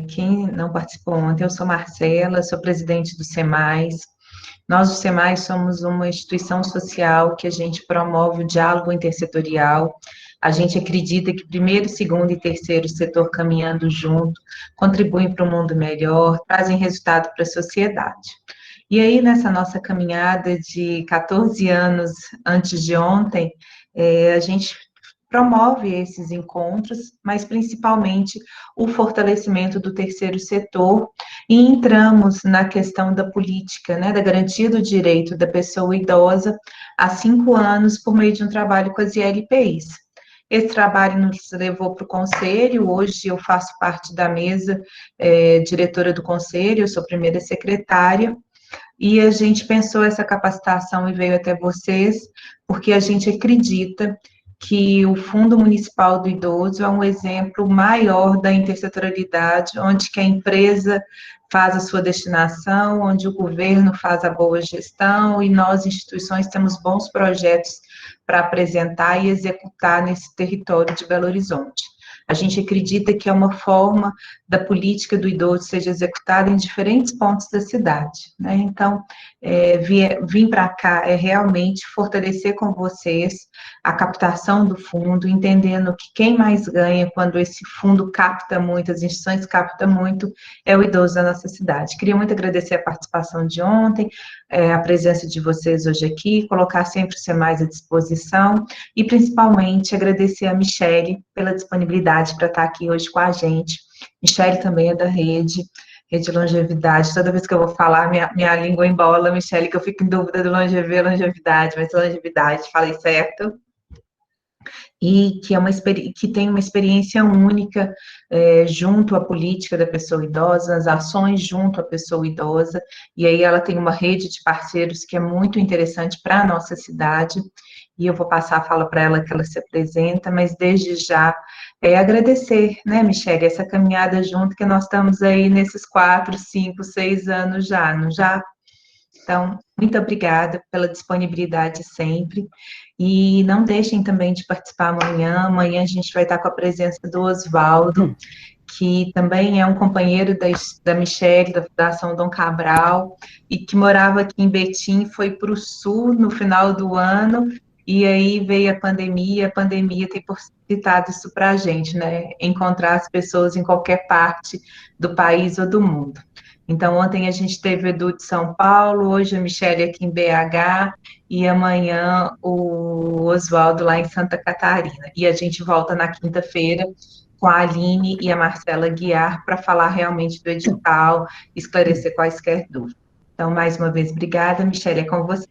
quem não participou ontem, eu sou Marcela, sou presidente do SEMAIS. Nós, do SEMAIS, somos uma instituição social que a gente promove o diálogo intersetorial. A gente acredita que primeiro, segundo e terceiro setor caminhando junto, contribuem para um mundo melhor, trazem resultado para a sociedade. E aí, nessa nossa caminhada de 14 anos antes de ontem, a gente promove esses encontros, mas principalmente o fortalecimento do terceiro setor, e entramos na questão da política, né, da garantia do direito da pessoa idosa há 5 anos por meio de um trabalho com as ILPIs. Esse trabalho nos levou para o conselho, hoje eu faço parte da mesa diretora do conselho, eu sou primeira secretária, e a gente pensou essa capacitação e veio até vocês, porque a gente acredita que o Fundo Municipal do Idoso é um exemplo maior da intersetorialidade, onde que a empresa faz a sua destinação, onde o governo faz a boa gestão e nós, instituições, temos bons projetos para apresentar e executar nesse território de Belo Horizonte. A gente acredita que é uma forma da política do idoso seja executada em diferentes pontos da cidade, né? Então, vim para cá é realmente fortalecer com vocês a captação do fundo, entendendo que quem mais ganha quando esse fundo capta muito, as instituições captam muito, é o idoso da nossa cidade. Queria muito agradecer a participação de ontem, a presença de vocês hoje aqui, colocar sempre o SEMAIS à disposição, e principalmente agradecer a Michele pela disponibilidade para estar aqui hoje com a gente. Michele também é da Rede Longevidade. Toda vez que eu vou falar, minha língua embola, Michele, que eu fico em dúvida do longevidade, mas longevidade, falei certo? E que tem uma experiência única junto à política da pessoa idosa, as ações junto à pessoa idosa, e aí ela tem uma rede de parceiros que é muito interessante para a nossa cidade, e eu vou passar a fala para ela que ela se apresenta, mas desde já agradecer, né, Michele, essa caminhada junto, que nós estamos aí nesses 4, 5, 6 anos já, não já? Então, muito obrigada pela disponibilidade sempre. E não deixem também de participar amanhã. Amanhã a gente vai estar com a presença do Oswaldo, que também é um companheiro da Michele, da Fundação Dom Cabral, e que morava aqui em Betim, foi para o sul no final do ano, e aí veio a pandemia tem possibilitado isso para a gente, né? Encontrar as pessoas em qualquer parte do país ou do mundo. Então, ontem a gente teve o Edu de São Paulo, hoje a Michele aqui em BH, e amanhã o Oswaldo lá em Santa Catarina. E a gente volta na quinta-feira com a Aline e a Marcela Guiar para falar realmente do edital, esclarecer quaisquer dúvidas. Então, mais uma vez, obrigada, Michele, é com você.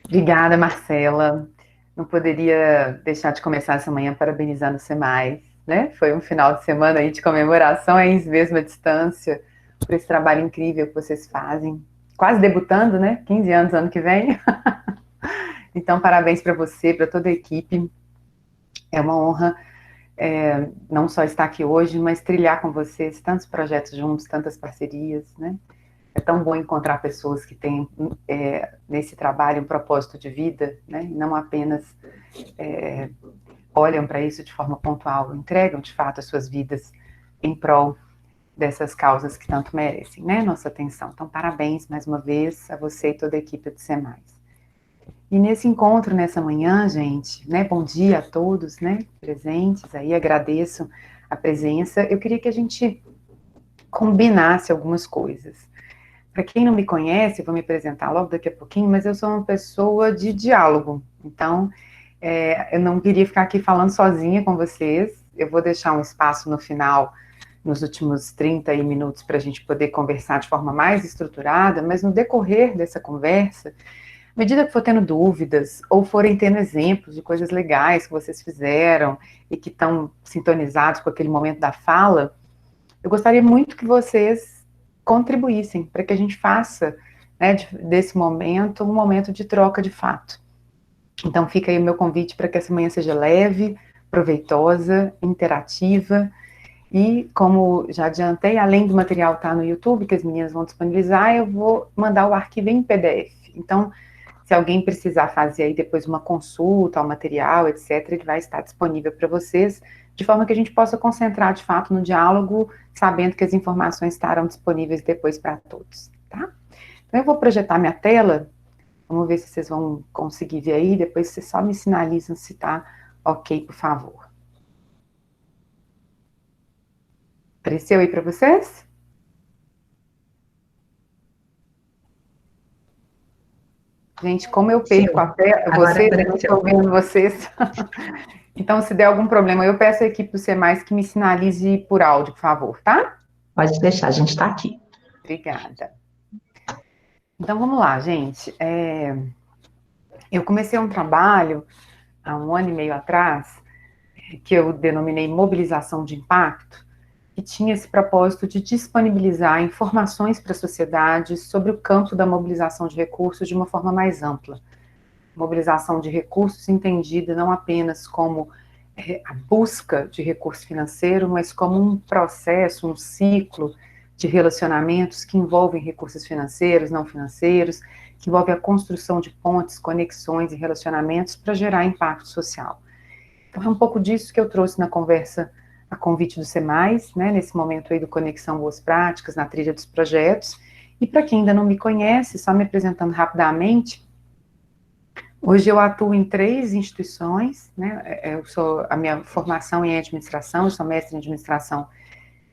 Obrigada, Marcela. Não poderia deixar de começar essa manhã parabenizando o SEMAIS, né? Foi um final de semana aí de comemorações, mesmo à distância, por esse trabalho incrível que vocês fazem. Quase debutando, né? 15 anos ano que vem. Então, parabéns para você, para toda a equipe. É uma honra não só estar aqui hoje, mas trilhar com vocês tantos projetos juntos, tantas parcerias, né? É tão bom encontrar pessoas que têm nesse trabalho um propósito de vida, né? E não apenas olham para isso de forma pontual, entregam de fato as suas vidas em prol dessas causas que tanto merecem, né? Nossa atenção. Então, parabéns mais uma vez a você e toda a equipe do SEMAIS. E nesse encontro, nessa manhã, gente, né? Bom dia a todos, né? Presentes aí, agradeço a presença. Eu queria que a gente combinasse algumas coisas. Para quem não me conhece, eu vou me apresentar logo daqui a pouquinho, mas eu sou uma pessoa de diálogo. Então, eu não queria ficar aqui falando sozinha com vocês. Eu vou deixar um espaço no final, nos últimos 30 minutos, para a gente poder conversar de forma mais estruturada, mas no decorrer dessa conversa, à medida que for tendo dúvidas, ou forem tendo exemplos de coisas legais que vocês fizeram e que estão sintonizados com aquele momento da fala, eu gostaria muito que vocês contribuíssem para que a gente faça, né, desse momento um momento de troca de fato. Então fica aí o meu convite para que essa manhã seja leve, proveitosa, interativa, e como já adiantei, além do material estar no YouTube, que as meninas vão disponibilizar, eu vou mandar o arquivo em PDF. Então, se alguém precisar fazer aí depois uma consulta ao material, etc., ele vai estar disponível para vocês, de forma que a gente possa concentrar, de fato, no diálogo, sabendo que as informações estarão disponíveis depois para todos, tá? Então, eu vou projetar minha tela, vamos ver se vocês vão conseguir ver aí, depois vocês só me sinalizam se tá ok, por favor. Apareceu aí para vocês? Gente, como eu perco a tela, vocês, eu não estou vendo vocês. Então, se der algum problema, eu peço à equipe do C+, que me sinalize por áudio, por favor, tá? Pode deixar, a gente está aqui. Obrigada. Então, vamos lá, gente. Eu comecei um trabalho há 1 ano e meio atrás, que eu denominei Mobilização de Impacto, que tinha esse propósito de disponibilizar informações para a sociedade sobre o campo da mobilização de recursos de uma forma mais ampla. Mobilização de recursos entendida não apenas como a busca de recurso financeiro, mas como um processo, um ciclo de relacionamentos que envolvem recursos financeiros, não financeiros, que envolve a construção de pontes, conexões e relacionamentos para gerar impacto social. Então, é um pouco disso que eu trouxe na conversa a convite do C+, né, nesse momento aí do Conexão Boas Práticas, na trilha dos projetos. E para quem ainda não me conhece, só me apresentando rapidamente, hoje eu atuo em 3 instituições, né, a minha formação em administração, eu sou mestre em administração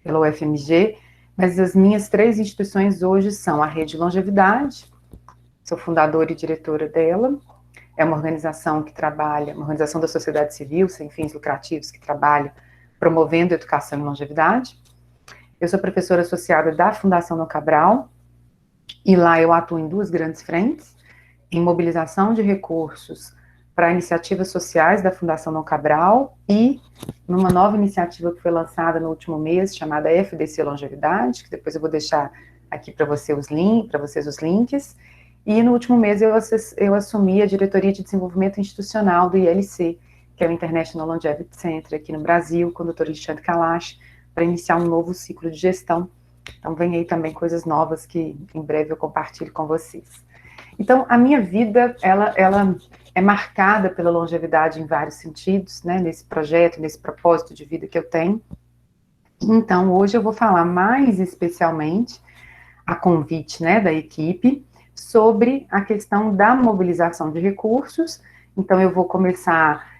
pela UFMG, mas as minhas 3 instituições hoje são a Rede Longevidade, sou fundadora e diretora dela, é uma organização que trabalha, uma organização da sociedade civil, sem fins lucrativos, que trabalha promovendo educação e longevidade. Eu sou professora associada da Fundação No Cabral, e lá eu atuo em 2 grandes frentes, em mobilização de recursos para iniciativas sociais da Fundação No Cabral e numa nova iniciativa que foi lançada no último mês, chamada FDC Longevidade, que depois eu vou deixar aqui para vocês os links. E no último mês eu assumi a diretoria de desenvolvimento institucional do ILC, que é o International Longevity Center aqui no Brasil, com o Dr. Alexandre Kalash, para iniciar um novo ciclo de gestão. Então, vem aí também coisas novas que em breve eu compartilho com vocês. Então, a minha vida, ela é marcada pela longevidade em vários sentidos, né, nesse projeto, nesse propósito de vida que eu tenho. Então, hoje eu vou falar mais especialmente, a convite, né, da equipe, sobre a questão da mobilização de recursos. Então, eu vou começar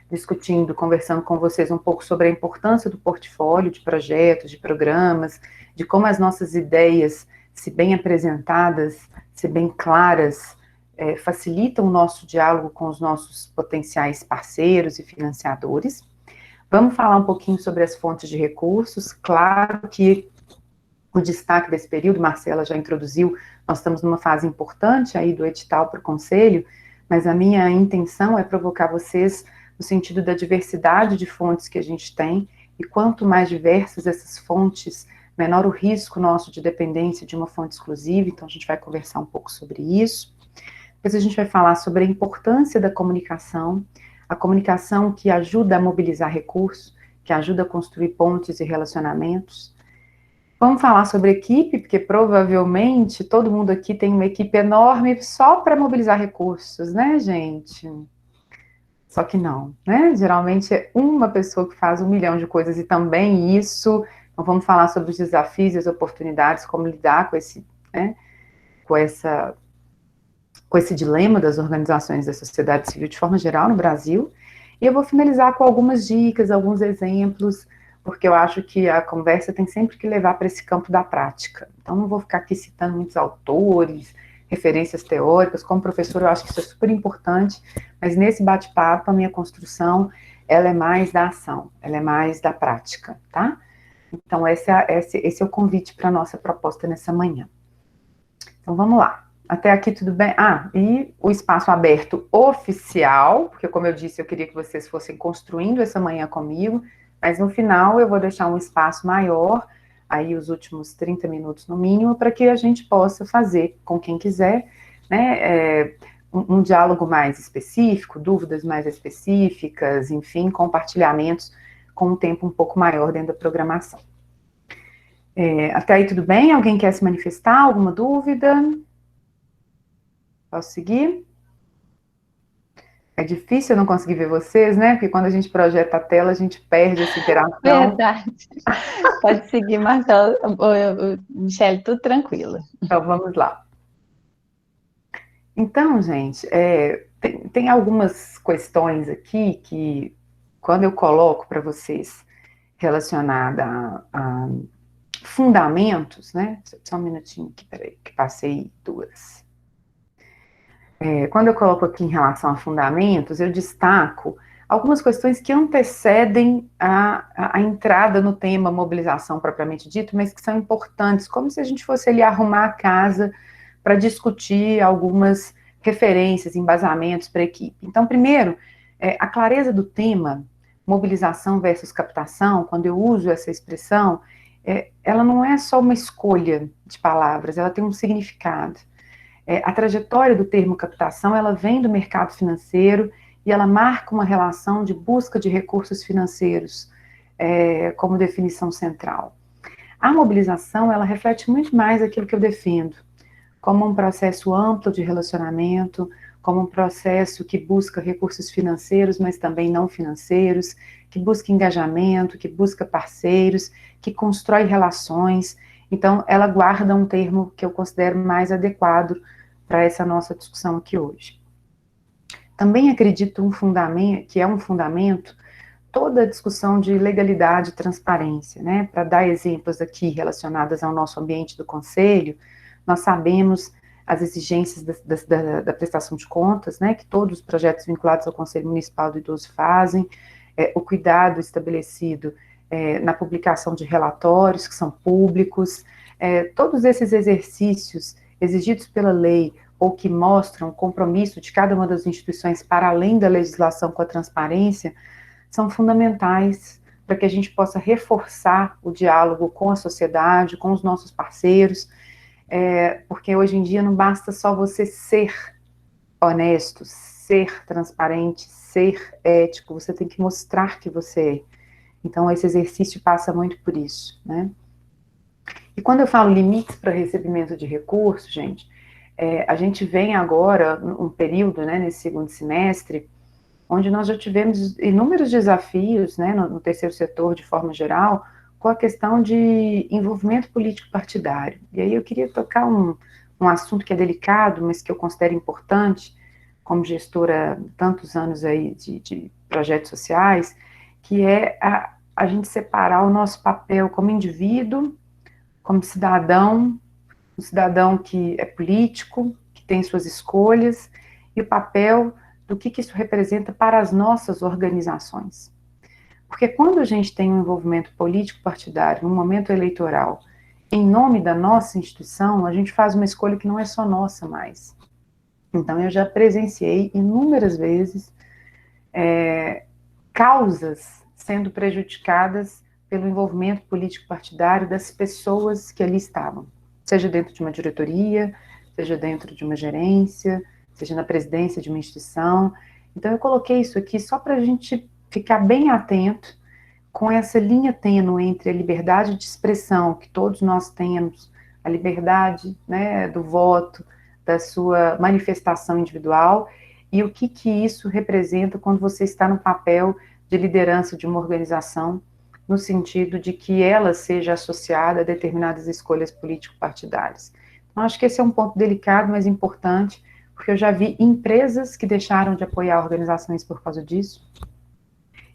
conversando com vocês um pouco sobre a importância do portfólio de projetos, de programas, de como as nossas ideias, se bem apresentadas, se bem claras, facilitam o nosso diálogo com os nossos potenciais parceiros e financiadores. Vamos falar um pouquinho sobre as fontes de recursos. Claro que o destaque desse período, Marcela já introduziu, nós estamos numa fase importante aí do edital para o Conselho, mas a minha intenção é provocar vocês no sentido da diversidade de fontes que a gente tem, e quanto mais diversas essas fontes, menor o risco nosso de dependência de uma fonte exclusiva. Então a gente vai conversar um pouco sobre isso. Depois a gente vai falar sobre a importância da comunicação, a comunicação que ajuda a mobilizar recursos, que ajuda a construir pontes e relacionamentos. Vamos falar sobre equipe, porque provavelmente todo mundo aqui tem uma equipe enorme só para mobilizar recursos, né, gente? Só que não, né? Geralmente é uma pessoa que faz 1 milhão de coisas, e também isso, então vamos falar sobre os desafios e as oportunidades, como lidar com esse, né, com esse dilema das organizações da sociedade civil de forma geral no Brasil. E eu vou finalizar com algumas dicas, alguns exemplos, porque eu acho que a conversa tem sempre que levar para esse campo da prática. Então, não vou ficar aqui citando muitos autores, referências teóricas. Como professor, eu acho que isso é super importante, mas nesse bate-papo, a minha construção, ela é mais da ação, ela é mais da prática, tá? Então, esse é o convite para a nossa proposta nessa manhã. Então, vamos lá. Até aqui tudo bem? E o espaço aberto oficial, porque como eu disse, eu queria que vocês fossem construindo essa manhã comigo, mas no final eu vou deixar um espaço maior, aí os últimos 30 minutos no mínimo, para que a gente possa fazer com quem quiser, né, um diálogo mais específico, dúvidas mais específicas, enfim, compartilhamentos com um tempo um pouco maior dentro da programação. Até aí tudo bem? Alguém quer se manifestar? Alguma dúvida? Posso seguir? É difícil eu não conseguir ver vocês, né? Porque quando a gente projeta a tela, a gente perde essa interação. Verdade. Pode seguir, Marcelo. Michele, tudo tranquilo. Então, vamos lá. Então, gente, tem algumas questões aqui que, quando eu coloco para vocês relacionada a fundamentos, né? Só um minutinho aqui, peraí, que passei duas. Quando eu coloco aqui em relação a fundamentos, eu destaco algumas questões que antecedem a entrada no tema mobilização propriamente dito, mas que são importantes, como se a gente fosse ali arrumar a casa para discutir algumas referências, embasamentos para a equipe. Então, primeiro, a clareza do tema, mobilização versus captação, quando eu uso essa expressão, ela não é só uma escolha de palavras, ela tem um significado. A trajetória do termo captação, ela vem do mercado financeiro e ela marca uma relação de busca de recursos financeiros como definição central. A mobilização, ela reflete muito mais aquilo que eu defendo, como um processo amplo de relacionamento, como um processo que busca recursos financeiros, mas também não financeiros, que busca engajamento, que busca parceiros, que constrói relações. Então, ela guarda um termo que eu considero mais adequado para essa nossa discussão aqui hoje. Também acredito que é um fundamento toda a discussão de legalidade e transparência, né? Para dar exemplos aqui relacionados ao nosso ambiente do Conselho, nós sabemos as exigências da prestação de contas, né? Que todos os projetos vinculados ao Conselho Municipal do Idoso fazem, o cuidado estabelecido na publicação de relatórios que são públicos, todos esses exercícios exigidos pela lei ou que mostram o compromisso de cada uma das instituições para além da legislação com a transparência, são fundamentais para que a gente possa reforçar o diálogo com a sociedade, com os nossos parceiros, porque hoje em dia não basta só você ser honesto, ser transparente, ser ético, você tem que mostrar que você é. Então, esse exercício passa muito por isso, né? E quando eu falo limites para recebimento de recursos, gente, a gente vem agora, um período, né, nesse segundo semestre, onde nós já tivemos inúmeros desafios, né, no terceiro setor, de forma geral, com a questão de envolvimento político partidário. E aí eu queria tocar um assunto que é delicado, mas que eu considero importante, como gestora tantos anos aí de projetos sociais, que é a gente separar o nosso papel como indivíduo, como cidadão, um cidadão que é político, que tem suas escolhas, e o papel do que isso representa para as nossas organizações. Porque quando a gente tem um envolvimento político partidário, no momento eleitoral, em nome da nossa instituição, a gente faz uma escolha que não é só nossa mais. Então, eu já presenciei inúmeras vezes causas sendo prejudicadas pelo envolvimento político partidário das pessoas que ali estavam, seja dentro de uma diretoria, seja dentro de uma gerência, seja na presidência de uma instituição. Então, eu coloquei isso aqui só para a gente ficar bem atento com essa linha tênue entre a liberdade de expressão que todos nós temos, a liberdade, né, do voto, da sua manifestação individual, e o que isso representa quando você está no papel de liderança de uma organização, no sentido de que ela seja associada a determinadas escolhas político-partidárias. Então, acho que esse é um ponto delicado, mas importante, porque eu já vi empresas que deixaram de apoiar organizações por causa disso.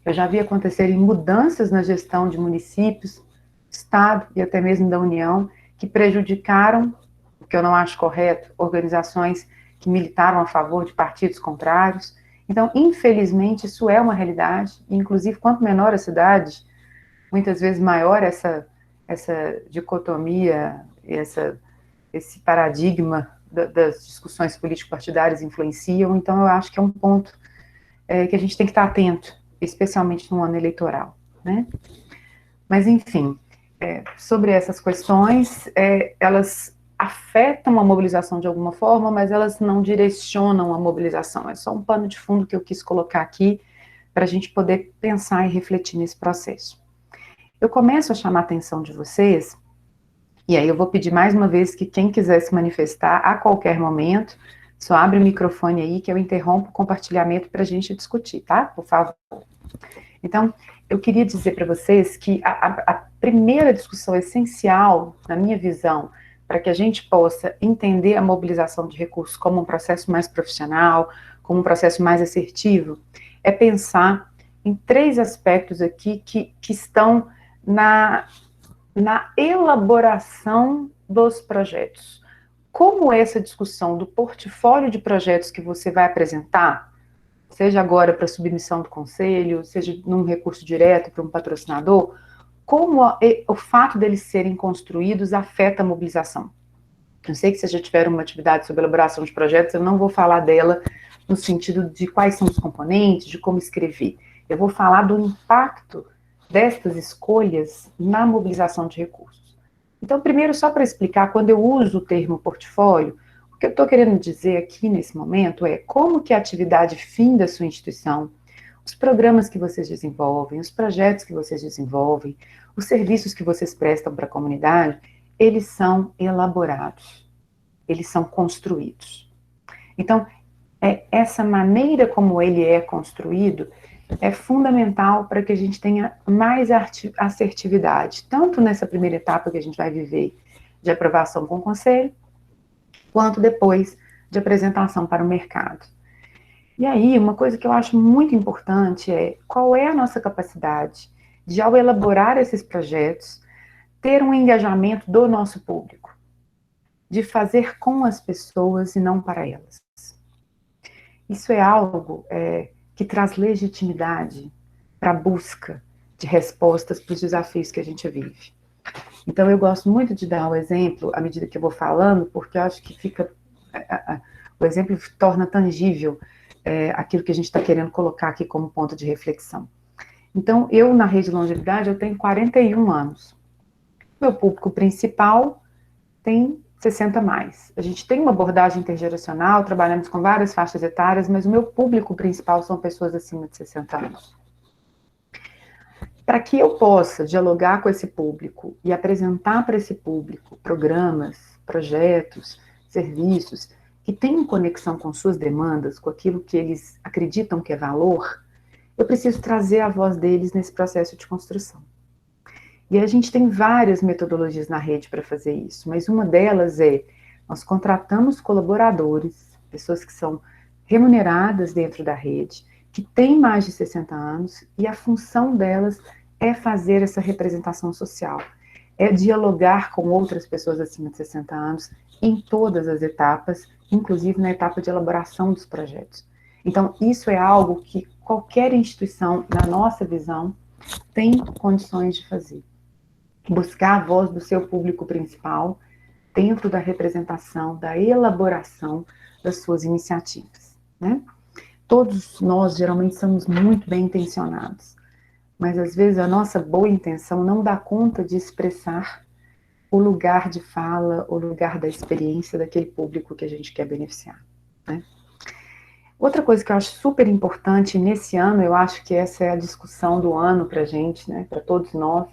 Eu já vi acontecerem mudanças na gestão de municípios, Estado e até mesmo da União, que prejudicaram, o que eu não acho correto, organizações que militaram a favor de partidos contrários. Então, infelizmente, isso é uma realidade, e, inclusive, quanto menor a cidade, muitas vezes maior essa dicotomia, esse paradigma das discussões político-partidárias influenciam. Então, eu acho que é um ponto que a gente tem que estar atento, especialmente no ano eleitoral, né? Mas, enfim, sobre essas questões, elas afetam a mobilização de alguma forma, mas elas não direcionam a mobilização. É só um pano de fundo que eu quis colocar aqui para a gente poder pensar e refletir nesse processo. Eu começo a chamar a atenção de vocês, e aí eu vou pedir mais uma vez que quem quiser se manifestar a qualquer momento, Só abre o microfone aí que eu interrompo o compartilhamento para a gente discutir, tá? Por favor. Então, eu queria dizer para vocês que a primeira discussão essencial, na minha visão, para que a gente possa entender a mobilização de recursos como um processo mais profissional, como um processo mais assertivo, é pensar em 3 aspectos aqui que estão na elaboração dos projetos. Como essa discussão do portfólio de projetos que você vai apresentar, seja agora para submissão do conselho, seja num recurso direto para um patrocinador, como o fato deles serem construídos afeta a mobilização. Eu sei que vocês já tiveram uma atividade sobre elaboração de projetos, eu não vou falar dela no sentido de quais são os componentes, de como escrever. Eu vou falar do impacto destas escolhas na mobilização de recursos. Então, primeiro, só para explicar, quando eu uso o termo portfólio, o que eu estou querendo dizer aqui nesse momento é como que a atividade fim da sua instituição, os programas que vocês desenvolvem, os projetos que vocês desenvolvem, os serviços que vocês prestam para a comunidade, eles são elaborados, eles são construídos. Então, essa maneira como ele é construído é fundamental para que a gente tenha mais assertividade, tanto nessa primeira etapa que a gente vai viver de aprovação com o conselho, quanto depois de apresentação para o mercado. E aí, uma coisa que eu acho muito importante é qual é a nossa capacidade de, ao elaborar esses projetos, ter um engajamento do nosso público, de fazer com as pessoas e não para elas. Isso é algo que traz legitimidade para a busca de respostas para os desafios que a gente vive. Então, eu gosto muito de dar o exemplo à medida que eu vou falando, porque eu acho que o exemplo torna tangível aquilo que a gente está querendo colocar aqui como ponto de reflexão. Então, eu, na Rede Longevidade, eu tenho 41 anos. Meu público principal tem 60 mais. A gente tem uma abordagem intergeracional, trabalhamos com várias faixas etárias, mas o meu público principal são pessoas acima de 60 anos. Para que eu possa dialogar com esse público e apresentar para esse público programas, projetos, serviços que tenham conexão com suas demandas, com aquilo que eles acreditam que é valor, eu preciso trazer a voz deles nesse processo de construção. E a gente tem várias metodologias na rede para fazer isso, mas uma delas nós contratamos colaboradores, pessoas que são remuneradas dentro da rede, que têm mais de 60 anos, e a função delas é fazer essa representação social, é dialogar com outras pessoas acima de 60 anos em todas as etapas, inclusive na etapa de elaboração dos projetos. Então, isso é algo que qualquer instituição, na nossa visão, tem condições de fazer. Buscar a voz do seu público principal dentro da representação, da elaboração das suas iniciativas, né? Todos nós, geralmente, somos muito bem intencionados, mas, às vezes, a nossa boa intenção não dá conta de expressar o lugar de fala, o lugar da experiência daquele público que a gente quer beneficiar, né? Outra coisa que eu acho super importante nesse ano, eu acho que essa é a discussão do ano para a gente, né, para todos nós,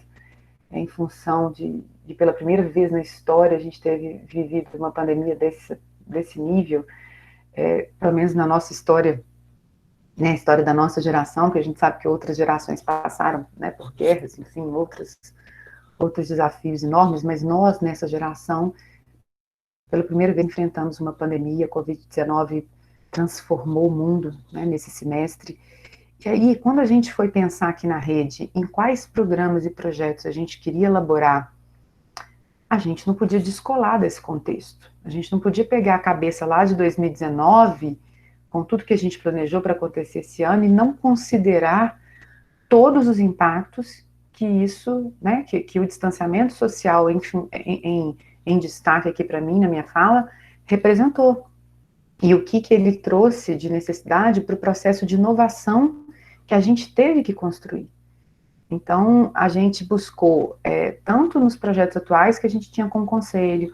em função de pela primeira vez na história a gente teve vivido uma pandemia desse nível, pelo menos na nossa história, né, a história da nossa geração, porque a gente sabe que outras gerações passaram, né, por guerras, enfim, outros desafios enormes, mas nós, nessa geração, pela primeira vez enfrentamos uma pandemia, a Covid-19 transformou o mundo, né, nesse semestre. E aí, quando a gente foi pensar aqui na rede, em quais programas e projetos a gente queria elaborar, a gente não podia descolar desse contexto. A gente não podia pegar a cabeça lá de 2019, com tudo que a gente planejou para acontecer esse ano, e não considerar todos os impactos que isso, né, que o distanciamento social, enfim, em destaque aqui para mim, na minha fala, representou. E o que ele trouxe de necessidade para o processo de inovação que a gente teve que construir. Então, a gente buscou, tanto nos projetos atuais que a gente tinha com o conselho,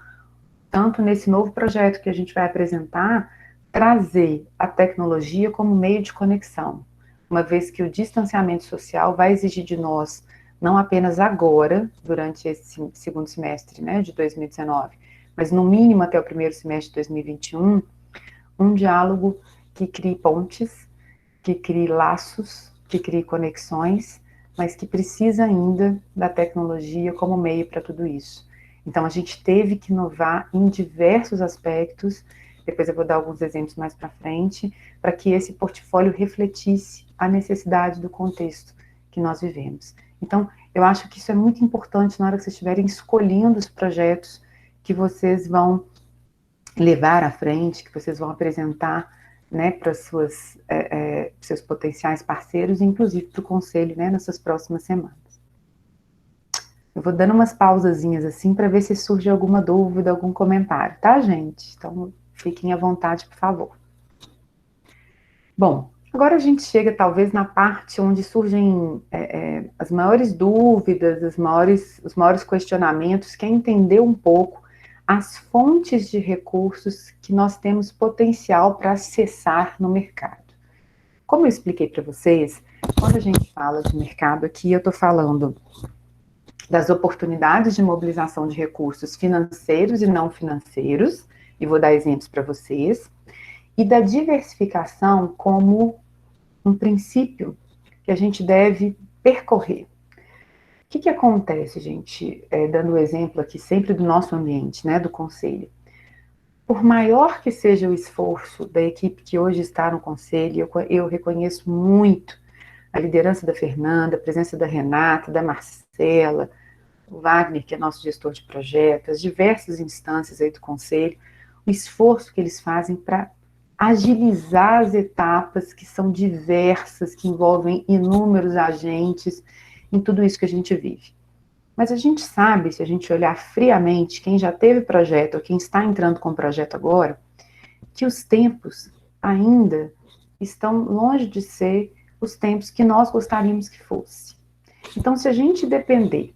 tanto nesse novo projeto que a gente vai apresentar, trazer a tecnologia como meio de conexão, uma vez que o distanciamento social vai exigir de nós, não apenas agora, durante esse segundo semestre, né, de 2019, mas no mínimo até o primeiro semestre de 2021, um diálogo que crie pontes, que crie laços, que crie conexões, mas que precisa ainda da tecnologia como meio para tudo isso. Então, a gente teve que inovar em diversos aspectos, depois eu vou dar alguns exemplos mais para frente, para que esse portfólio refletisse a necessidade do contexto que nós vivemos. Então, eu acho que isso é muito importante na hora que vocês estiverem escolhendo os projetos que vocês vão levar à frente, que vocês vão apresentar, né, para seus potenciais parceiros, inclusive para o conselho, né, nessas próximas semanas. Eu vou dando umas pausazinhas assim para ver se surge alguma dúvida, algum comentário, tá, gente? Então, fiquem à vontade, por favor. Bom, agora a gente chega talvez na parte onde surgem as maiores dúvidas, os maiores questionamentos, que é entender um pouco as fontes de recursos que nós temos potencial para acessar no mercado. Como eu expliquei para vocês, quando a gente fala de mercado aqui, eu estou falando das oportunidades de mobilização de recursos financeiros e não financeiros, e vou dar exemplos para vocês, e da diversificação como um princípio que a gente deve percorrer. O que acontece, gente, dando o exemplo aqui sempre do nosso ambiente, né, do conselho. Por maior que seja o esforço da equipe que hoje está no conselho, eu reconheço muito a liderança da Fernanda, a presença da Renata, da Marcela, o Wagner, que é nosso gestor de projetos, as diversas instâncias aí do conselho, o esforço que eles fazem para agilizar as etapas que são diversas, que envolvem inúmeros agentes em tudo isso que a gente vive. Mas a gente sabe, se a gente olhar friamente, quem já teve projeto ou quem está entrando com projeto agora, que os tempos ainda estão longe de ser os tempos que nós gostaríamos que fosse. Então, se a gente depender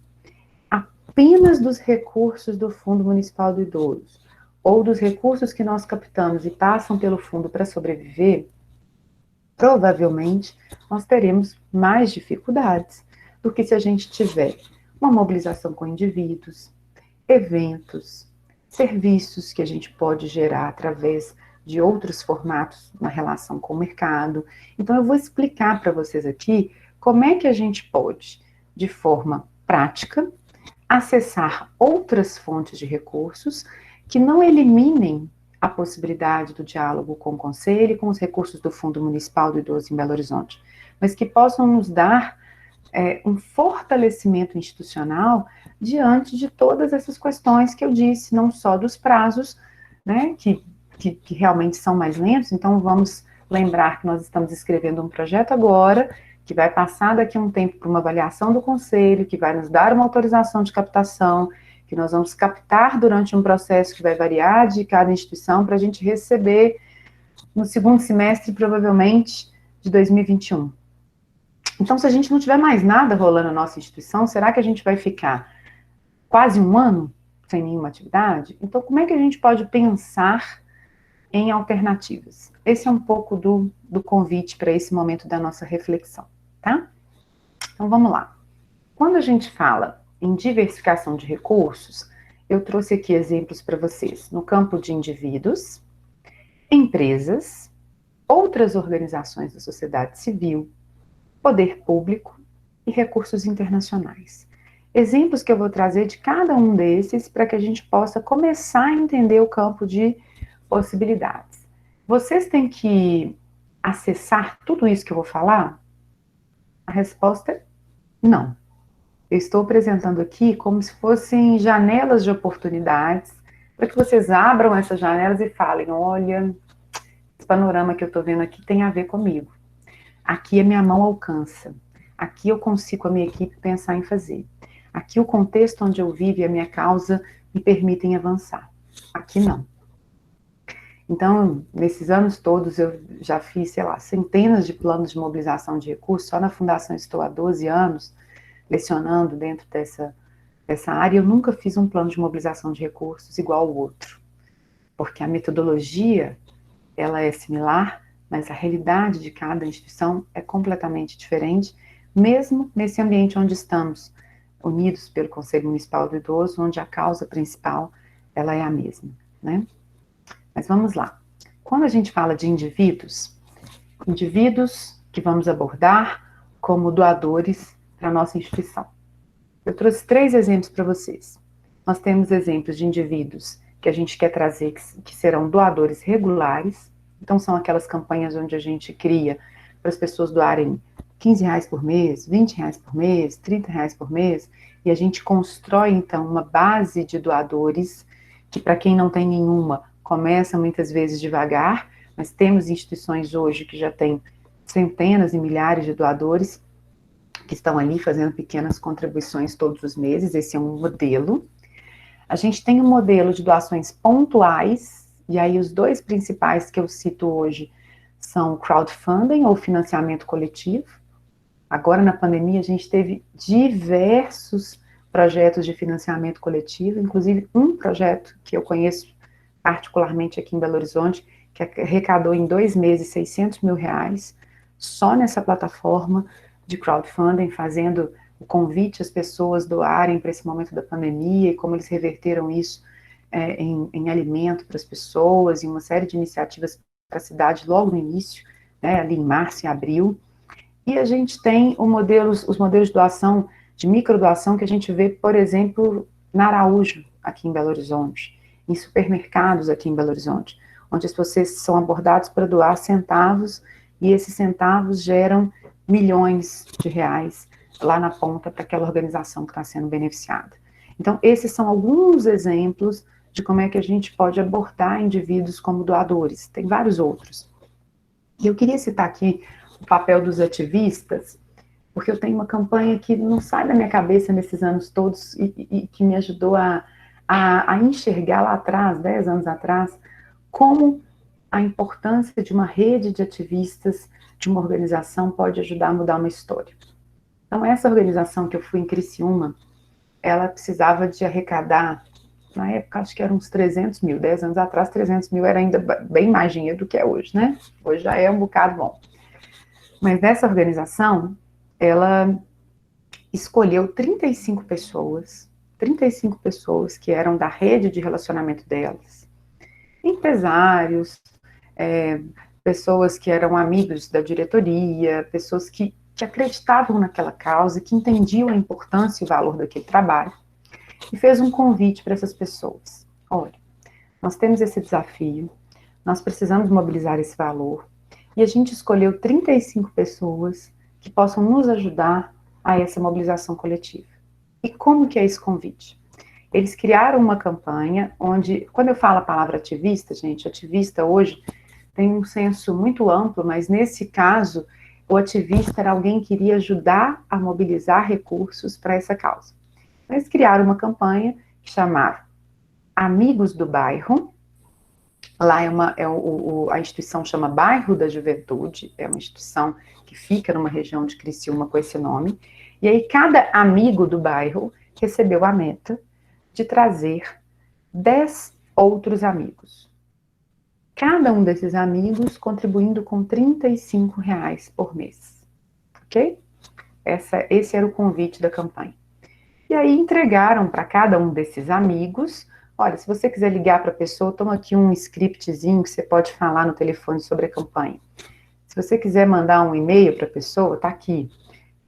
apenas dos recursos do Fundo Municipal do Idoso, ou dos recursos que nós captamos e passam pelo fundo para sobreviver, provavelmente nós teremos mais dificuldades do que se a gente tiver uma mobilização com indivíduos, eventos, serviços que a gente pode gerar através de outros formatos na relação com o mercado. Então, eu vou explicar para vocês aqui como é que a gente pode, de forma prática, acessar outras fontes de recursos que não eliminem a possibilidade do diálogo com o Conselho e com os recursos do Fundo Municipal do Idoso em Belo Horizonte, mas que possam nos dar um fortalecimento institucional diante de todas essas questões que eu disse, não só dos prazos, né, que realmente são mais lentos. Então, vamos lembrar que nós estamos escrevendo um projeto agora, que vai passar daqui a um tempo para uma avaliação do Conselho, que vai nos dar uma autorização de captação, que nós vamos captar durante um processo que vai variar de cada instituição, para a gente receber no segundo semestre, provavelmente, de 2021. Então, se a gente não tiver mais nada rolando na nossa instituição, será que a gente vai ficar quase um ano sem nenhuma atividade? Então, como é que a gente pode pensar em alternativas? Esse é um pouco do convite para esse momento da nossa reflexão, tá? Então, vamos lá. Quando a gente fala em diversificação de recursos, eu trouxe aqui exemplos para vocês no campo de indivíduos, empresas, outras organizações da sociedade civil, poder público e recursos internacionais. Exemplos que eu vou trazer de cada um desses para que a gente possa começar a entender o campo de possibilidades. Vocês têm que acessar tudo isso que eu vou falar? A resposta é não. Eu estou apresentando aqui como se fossem janelas de oportunidades, para que vocês abram essas janelas e falem, olha, esse panorama que eu estou vendo aqui tem a ver comigo. Aqui a minha mão alcança. Aqui eu consigo, a minha equipe, pensar em fazer. Aqui o contexto onde eu vivo e a minha causa me permitem avançar. Aqui não. Então, nesses anos todos, eu já fiz, sei lá, centenas de planos de mobilização de recursos. Só na Fundação estou há 12 anos, lecionando dentro dessa área. Eu nunca fiz um plano de mobilização de recursos igual ao outro. Porque a metodologia, ela é similar, mas a realidade de cada instituição é completamente diferente, mesmo nesse ambiente onde estamos, unidos pelo Conselho Municipal do Idoso, onde a causa principal, ela é a mesma, né? Mas vamos lá. Quando a gente fala de indivíduos que vamos abordar como doadores para a nossa instituição. Eu trouxe 3 exemplos para vocês. Nós temos exemplos de indivíduos que a gente quer trazer, que serão doadores regulares. Então, são aquelas campanhas onde a gente cria para as pessoas doarem R$ 15 por mês, R$ 20 por mês, R$ 30 por mês, e a gente constrói, então, uma base de doadores, que para quem não tem nenhuma, começa muitas vezes devagar, mas temos instituições hoje que já têm centenas e milhares de doadores que estão ali fazendo pequenas contribuições todos os meses. Esse é um modelo. A gente tem um modelo de doações pontuais, e aí os 2 principais que eu cito hoje são crowdfunding ou financiamento coletivo. Agora, na pandemia, a gente teve diversos projetos de financiamento coletivo, inclusive um projeto que eu conheço particularmente aqui em Belo Horizonte, que arrecadou em 2 meses R$ 600 mil, só nessa plataforma de crowdfunding, fazendo o convite às pessoas doarem para esse momento da pandemia, e como eles reverteram isso em alimento para as pessoas, e uma série de iniciativas para a cidade logo no início, né, ali em março e abril. E a gente tem os modelos de doação, de microdoação, que a gente vê, por exemplo, na Araújo, aqui em Belo Horizonte, em supermercados aqui em Belo Horizonte, onde as pessoas são abordadas para doar centavos, e esses centavos geram milhões de reais lá na ponta para aquela organização que está sendo beneficiada. Então, esses são alguns exemplos de como é que a gente pode abordar indivíduos como doadores. Tem vários outros. E eu queria citar aqui o papel dos ativistas, porque eu tenho uma campanha que não sai da minha cabeça nesses anos todos e que me ajudou a enxergar lá atrás, 10 anos atrás, como a importância de uma rede de ativistas, de uma organização, pode ajudar a mudar uma história. Então, essa organização que eu fui em Criciúma, ela precisava de arrecadar, na época, acho que eram uns 300 mil, 10 anos atrás, 300 mil era ainda bem mais dinheiro do que é hoje, né? Hoje já é um bocado bom. Mas nessa organização, ela escolheu 35 pessoas que eram da rede de relacionamento delas, empresários, pessoas que eram amigos da diretoria, pessoas que acreditavam naquela causa, que entendiam a importância e o valor daquele trabalho, e fez um convite para essas pessoas. Olha, nós temos esse desafio, nós precisamos mobilizar esse valor, e a gente escolheu 35 pessoas que possam nos ajudar a essa mobilização coletiva. E como que é esse convite? Eles criaram uma campanha onde, quando eu falo a palavra ativista, gente, ativista hoje tem um senso muito amplo, mas nesse caso, o ativista era alguém que iria ajudar a mobilizar recursos para essa causa. Eles criaram uma campanha que chamava Amigos do Bairro. Lá a instituição chama Bairro da Juventude, é uma instituição que fica numa região de Criciúma com esse nome, e aí cada amigo do bairro recebeu a meta de trazer 10 outros amigos. Cada um desses amigos contribuindo com R$ 35 por mês, ok? Esse era o convite da campanha. E aí entregaram para cada um desses amigos, olha, se você quiser ligar para a pessoa, toma aqui um scriptzinho que você pode falar no telefone sobre a campanha. Se você quiser mandar um e-mail para a pessoa, tá aqui.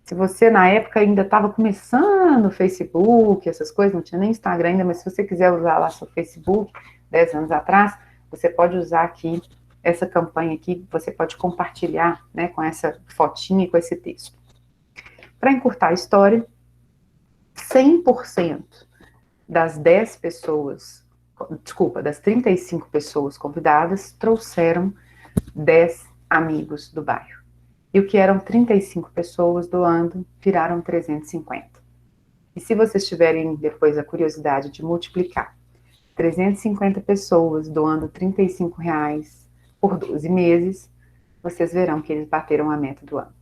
Se você, na época, ainda estava começando o Facebook, essas coisas, não tinha nem Instagram ainda, mas se você quiser usar lá seu Facebook, 10 anos atrás, você pode usar aqui, essa campanha aqui, você pode compartilhar, né, com essa fotinha e com esse texto. Para encurtar a história, 100% das 10 pessoas, das 35 pessoas convidadas, trouxeram 10 amigos do bairro. E o que eram 35 pessoas doando, viraram 350. E se vocês tiverem depois a curiosidade de multiplicar 350 pessoas doando R$ 35 por 12 meses, vocês verão que eles bateram a meta do ano.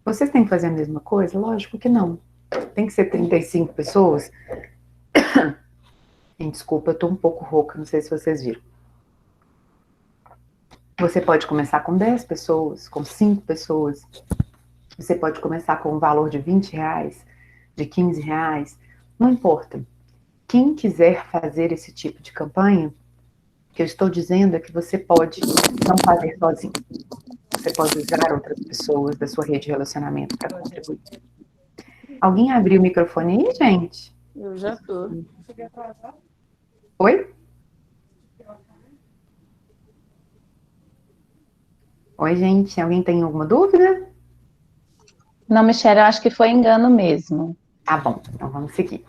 Vocês têm que fazer a mesma coisa? Lógico que não. Tem que ser 35 pessoas? Desculpa, eu tô um pouco rouca, não sei se vocês viram. Você pode começar com 10 pessoas, com 5 pessoas. Você pode começar com um valor de R$ 20, de R$ 15, não importa. Quem quiser fazer esse tipo de campanha, O que eu estou dizendo é que você pode não fazer sozinho. Você pode usar outras pessoas da sua rede de relacionamento para contribuir. Alguém abriu o microfone aí, gente? Eu já tô. Oi? Oi, gente. Alguém tem alguma dúvida? Não, Michelle, eu acho que foi engano mesmo. Tá bom, então vamos seguir.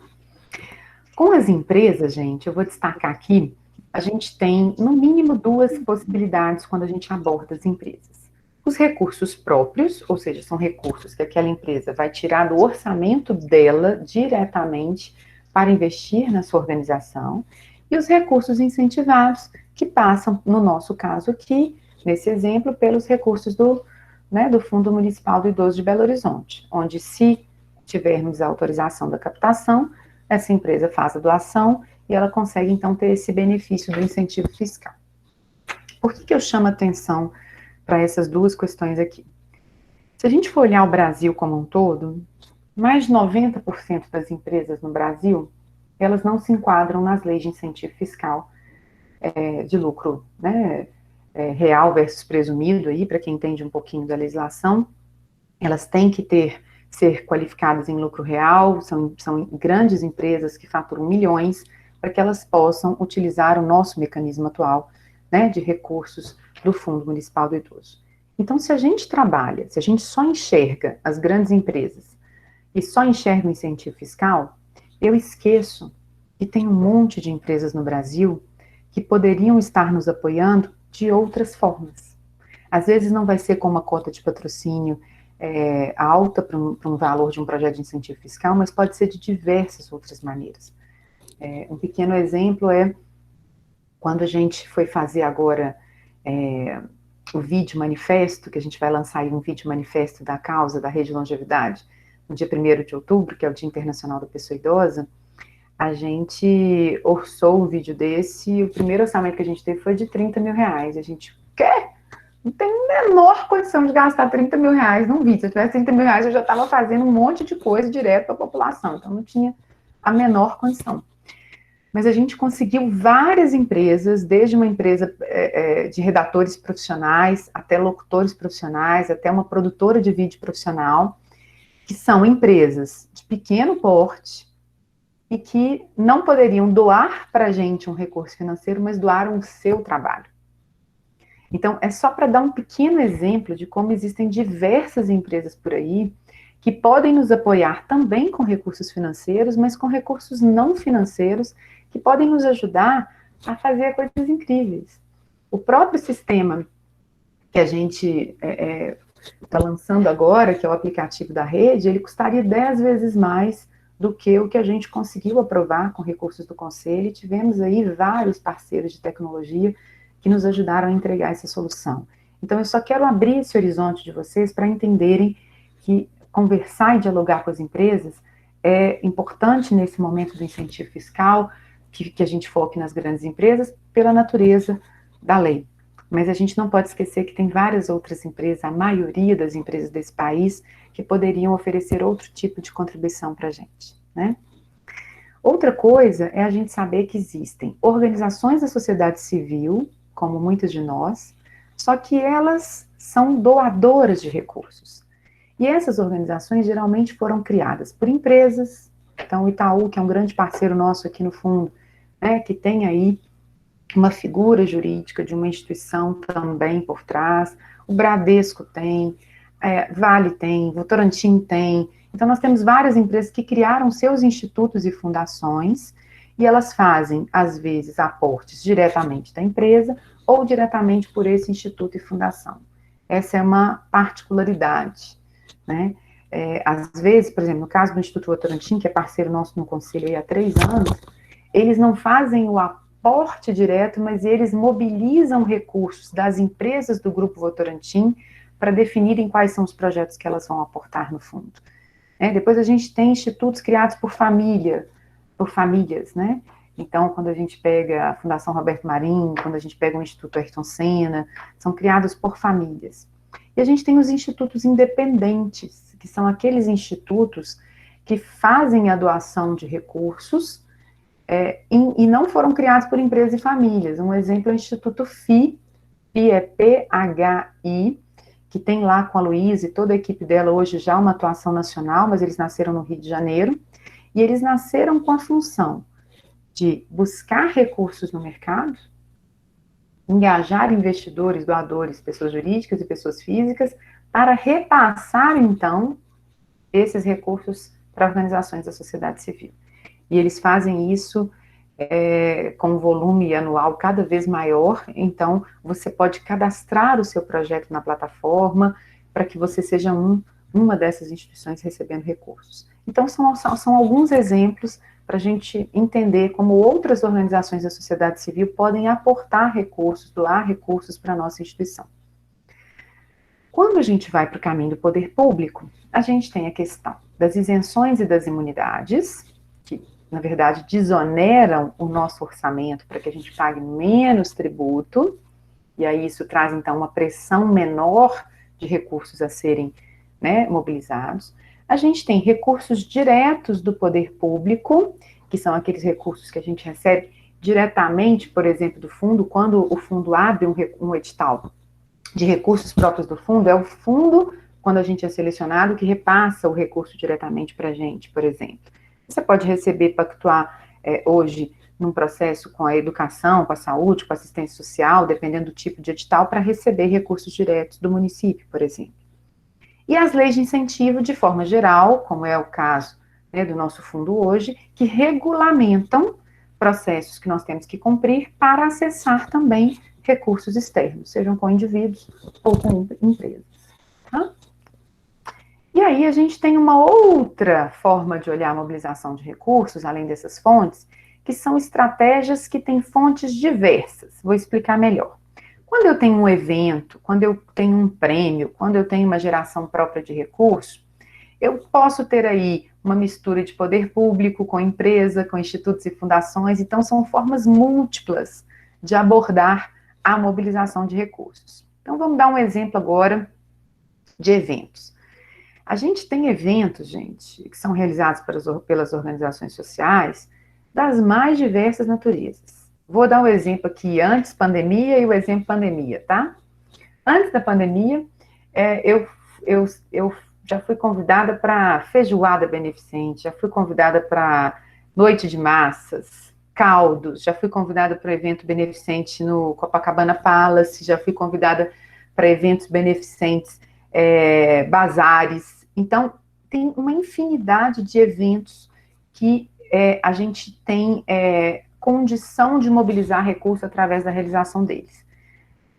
Com as empresas, gente, eu vou destacar aqui, a gente tem, no mínimo, duas possibilidades quando a gente aborda as empresas. Os recursos próprios, ou seja, são recursos que aquela empresa vai tirar do orçamento dela diretamente para investir na sua organização, e os recursos incentivados, que passam, no nosso caso aqui, nesse exemplo, pelos recursos do Fundo Municipal do Idoso de Belo Horizonte, onde, se tivermos a autorização da captação, essa empresa faz a doação e ela consegue, então, ter esse benefício do incentivo fiscal. Por que eu chamo atenção para essas duas questões aqui? Se a gente for olhar o Brasil como um todo, mais de 90% das empresas no Brasil, elas não se enquadram nas leis de incentivo fiscal de lucro, né, real versus presumido, aí, para quem entende um pouquinho da legislação. Elas têm que ser qualificadas em lucro real, são grandes empresas que faturam milhões, para que elas possam utilizar o nosso mecanismo atual, né, de recursos do Fundo Municipal do Idoso. Então, se a gente trabalha, se a gente só enxerga as grandes empresas e só enxerga o incentivo fiscal, eu esqueço que tem um monte de empresas no Brasil que poderiam estar nos apoiando de outras formas. Às vezes não vai ser com uma cota de patrocínio alta para um valor de um projeto de incentivo fiscal, mas pode ser de diversas outras maneiras. Um pequeno exemplo é quando a gente foi fazer agora o vídeo manifesto, que a gente vai lançar aí um vídeo manifesto da causa da Rede Longevidade, no dia 1º de outubro, que é o Dia Internacional da Pessoa Idosa. A gente orçou um vídeo desse, e o primeiro orçamento que a gente teve foi de 30 mil reais. A gente, quê? Não tem a menor condição de gastar 30 mil reais num vídeo. Se eu tivesse 30 mil reais, eu já estava fazendo um monte de coisa direto para a população. Então, não tinha a menor condição. Mas a gente conseguiu várias empresas, desde uma empresa de redatores profissionais, até locutores profissionais, até uma produtora de vídeo profissional, que são empresas de pequeno porte e que não poderiam doar para a gente um recurso financeiro, mas doaram o seu trabalho. Então, é só para dar um pequeno exemplo de como existem diversas empresas por aí que podem nos apoiar também com recursos financeiros, mas com recursos não financeiros que podem nos ajudar a fazer coisas incríveis. O próprio sistema que a gente está lançando agora, que é o aplicativo da rede, ele custaria 10 vezes mais do que o que a gente conseguiu aprovar com recursos do Conselho, e tivemos aí vários parceiros de tecnologia que nos ajudaram a entregar essa solução. Então, eu só quero abrir esse horizonte de vocês para entenderem que conversar e dialogar com as empresas é importante nesse momento do incentivo fiscal, que a gente foque nas grandes empresas, pela natureza da lei. Mas a gente não pode esquecer que tem várias outras empresas, a maioria das empresas desse país, que poderiam oferecer outro tipo de contribuição para a gente, né? Outra coisa é a gente saber que existem organizações da sociedade civil, como muitas de nós, só que elas são doadoras de recursos. E essas organizações geralmente foram criadas por empresas. Então, o Itaú, que é um grande parceiro nosso aqui no fundo, né, que tem aí uma figura jurídica de uma instituição também por trás, o Bradesco tem, Vale tem, Votorantim tem. Então, nós temos várias empresas que criaram seus institutos e fundações, e elas fazem, às vezes, aportes diretamente da empresa ou diretamente por esse instituto e fundação. Essa é uma particularidade, né? Às vezes, por exemplo, no caso do Instituto Votorantim, que é parceiro nosso no Conselho aí há 3 anos, eles não fazem o aporte direto, mas eles mobilizam recursos das empresas do Grupo Votorantim para definirem quais são os projetos que elas vão aportar no fundo. Depois a gente tem institutos criados por famílias, né? Então, quando a gente pega a Fundação Roberto Marinho, quando a gente pega o Instituto Ayrton Senna, são criados por famílias. E a gente tem os institutos independentes, que são aqueles institutos que fazem a doação de recursos e não foram criados por empresas e famílias. Um exemplo é o Instituto PHI, PHI, que tem lá com a Luísa e toda a equipe dela hoje já uma atuação nacional, mas eles nasceram no Rio de Janeiro, e eles nasceram com a função de buscar recursos no mercado, engajar investidores, doadores, pessoas jurídicas e pessoas físicas, para repassar, então, esses recursos para organizações da sociedade civil. E eles fazem isso com um volume anual cada vez maior, então você pode cadastrar o seu projeto na plataforma para que você seja uma dessas instituições recebendo recursos. Então, são alguns exemplos para a gente entender como outras organizações da sociedade civil podem aportar recursos, doar recursos para a nossa instituição. Quando a gente vai para o caminho do poder público, a gente tem a questão das isenções e das imunidades, que, na verdade, desoneram o nosso orçamento para que a gente pague menos tributo, e aí isso traz, então, uma pressão menor de recursos a serem, né, mobilizados. A gente tem recursos diretos do poder público, que são aqueles recursos que a gente recebe diretamente, por exemplo, do fundo, quando o fundo abre um edital de recursos próprios do fundo, é o fundo, quando a gente é selecionado, que repassa o recurso diretamente para a gente, por exemplo. Você pode receber, pactuar hoje num processo com a educação, com a saúde, com a assistência social, dependendo do tipo de edital, para receber recursos diretos do município, por exemplo. E as leis de incentivo, de forma geral, como é o caso, né, do nosso fundo hoje, que regulamentam processos que nós temos que cumprir para acessar também recursos externos, sejam com indivíduos ou com empresas. Tá? E aí a gente tem uma outra forma de olhar a mobilização de recursos, além dessas fontes, que são estratégias que têm fontes diversas. Vou explicar melhor. Quando eu tenho um evento, quando eu tenho um prêmio, quando eu tenho uma geração própria de recursos, eu posso ter aí uma mistura de poder público com empresa, com institutos e fundações, então são formas múltiplas de abordar a mobilização de recursos. Então vamos dar um exemplo agora de eventos. A gente tem eventos, gente, que são realizados pelas organizações sociais das mais diversas naturezas. Vou dar um exemplo aqui, antes pandemia e o exemplo pandemia, tá? Antes da pandemia, eu já fui convidada para feijoada beneficente, já fui convidada para noite de massas, caldos, já fui convidada para evento beneficente no Copacabana Palace, já fui convidada para eventos beneficentes, bazares. Então, tem uma infinidade de eventos que a gente tem condição de mobilizar recursos através da realização deles.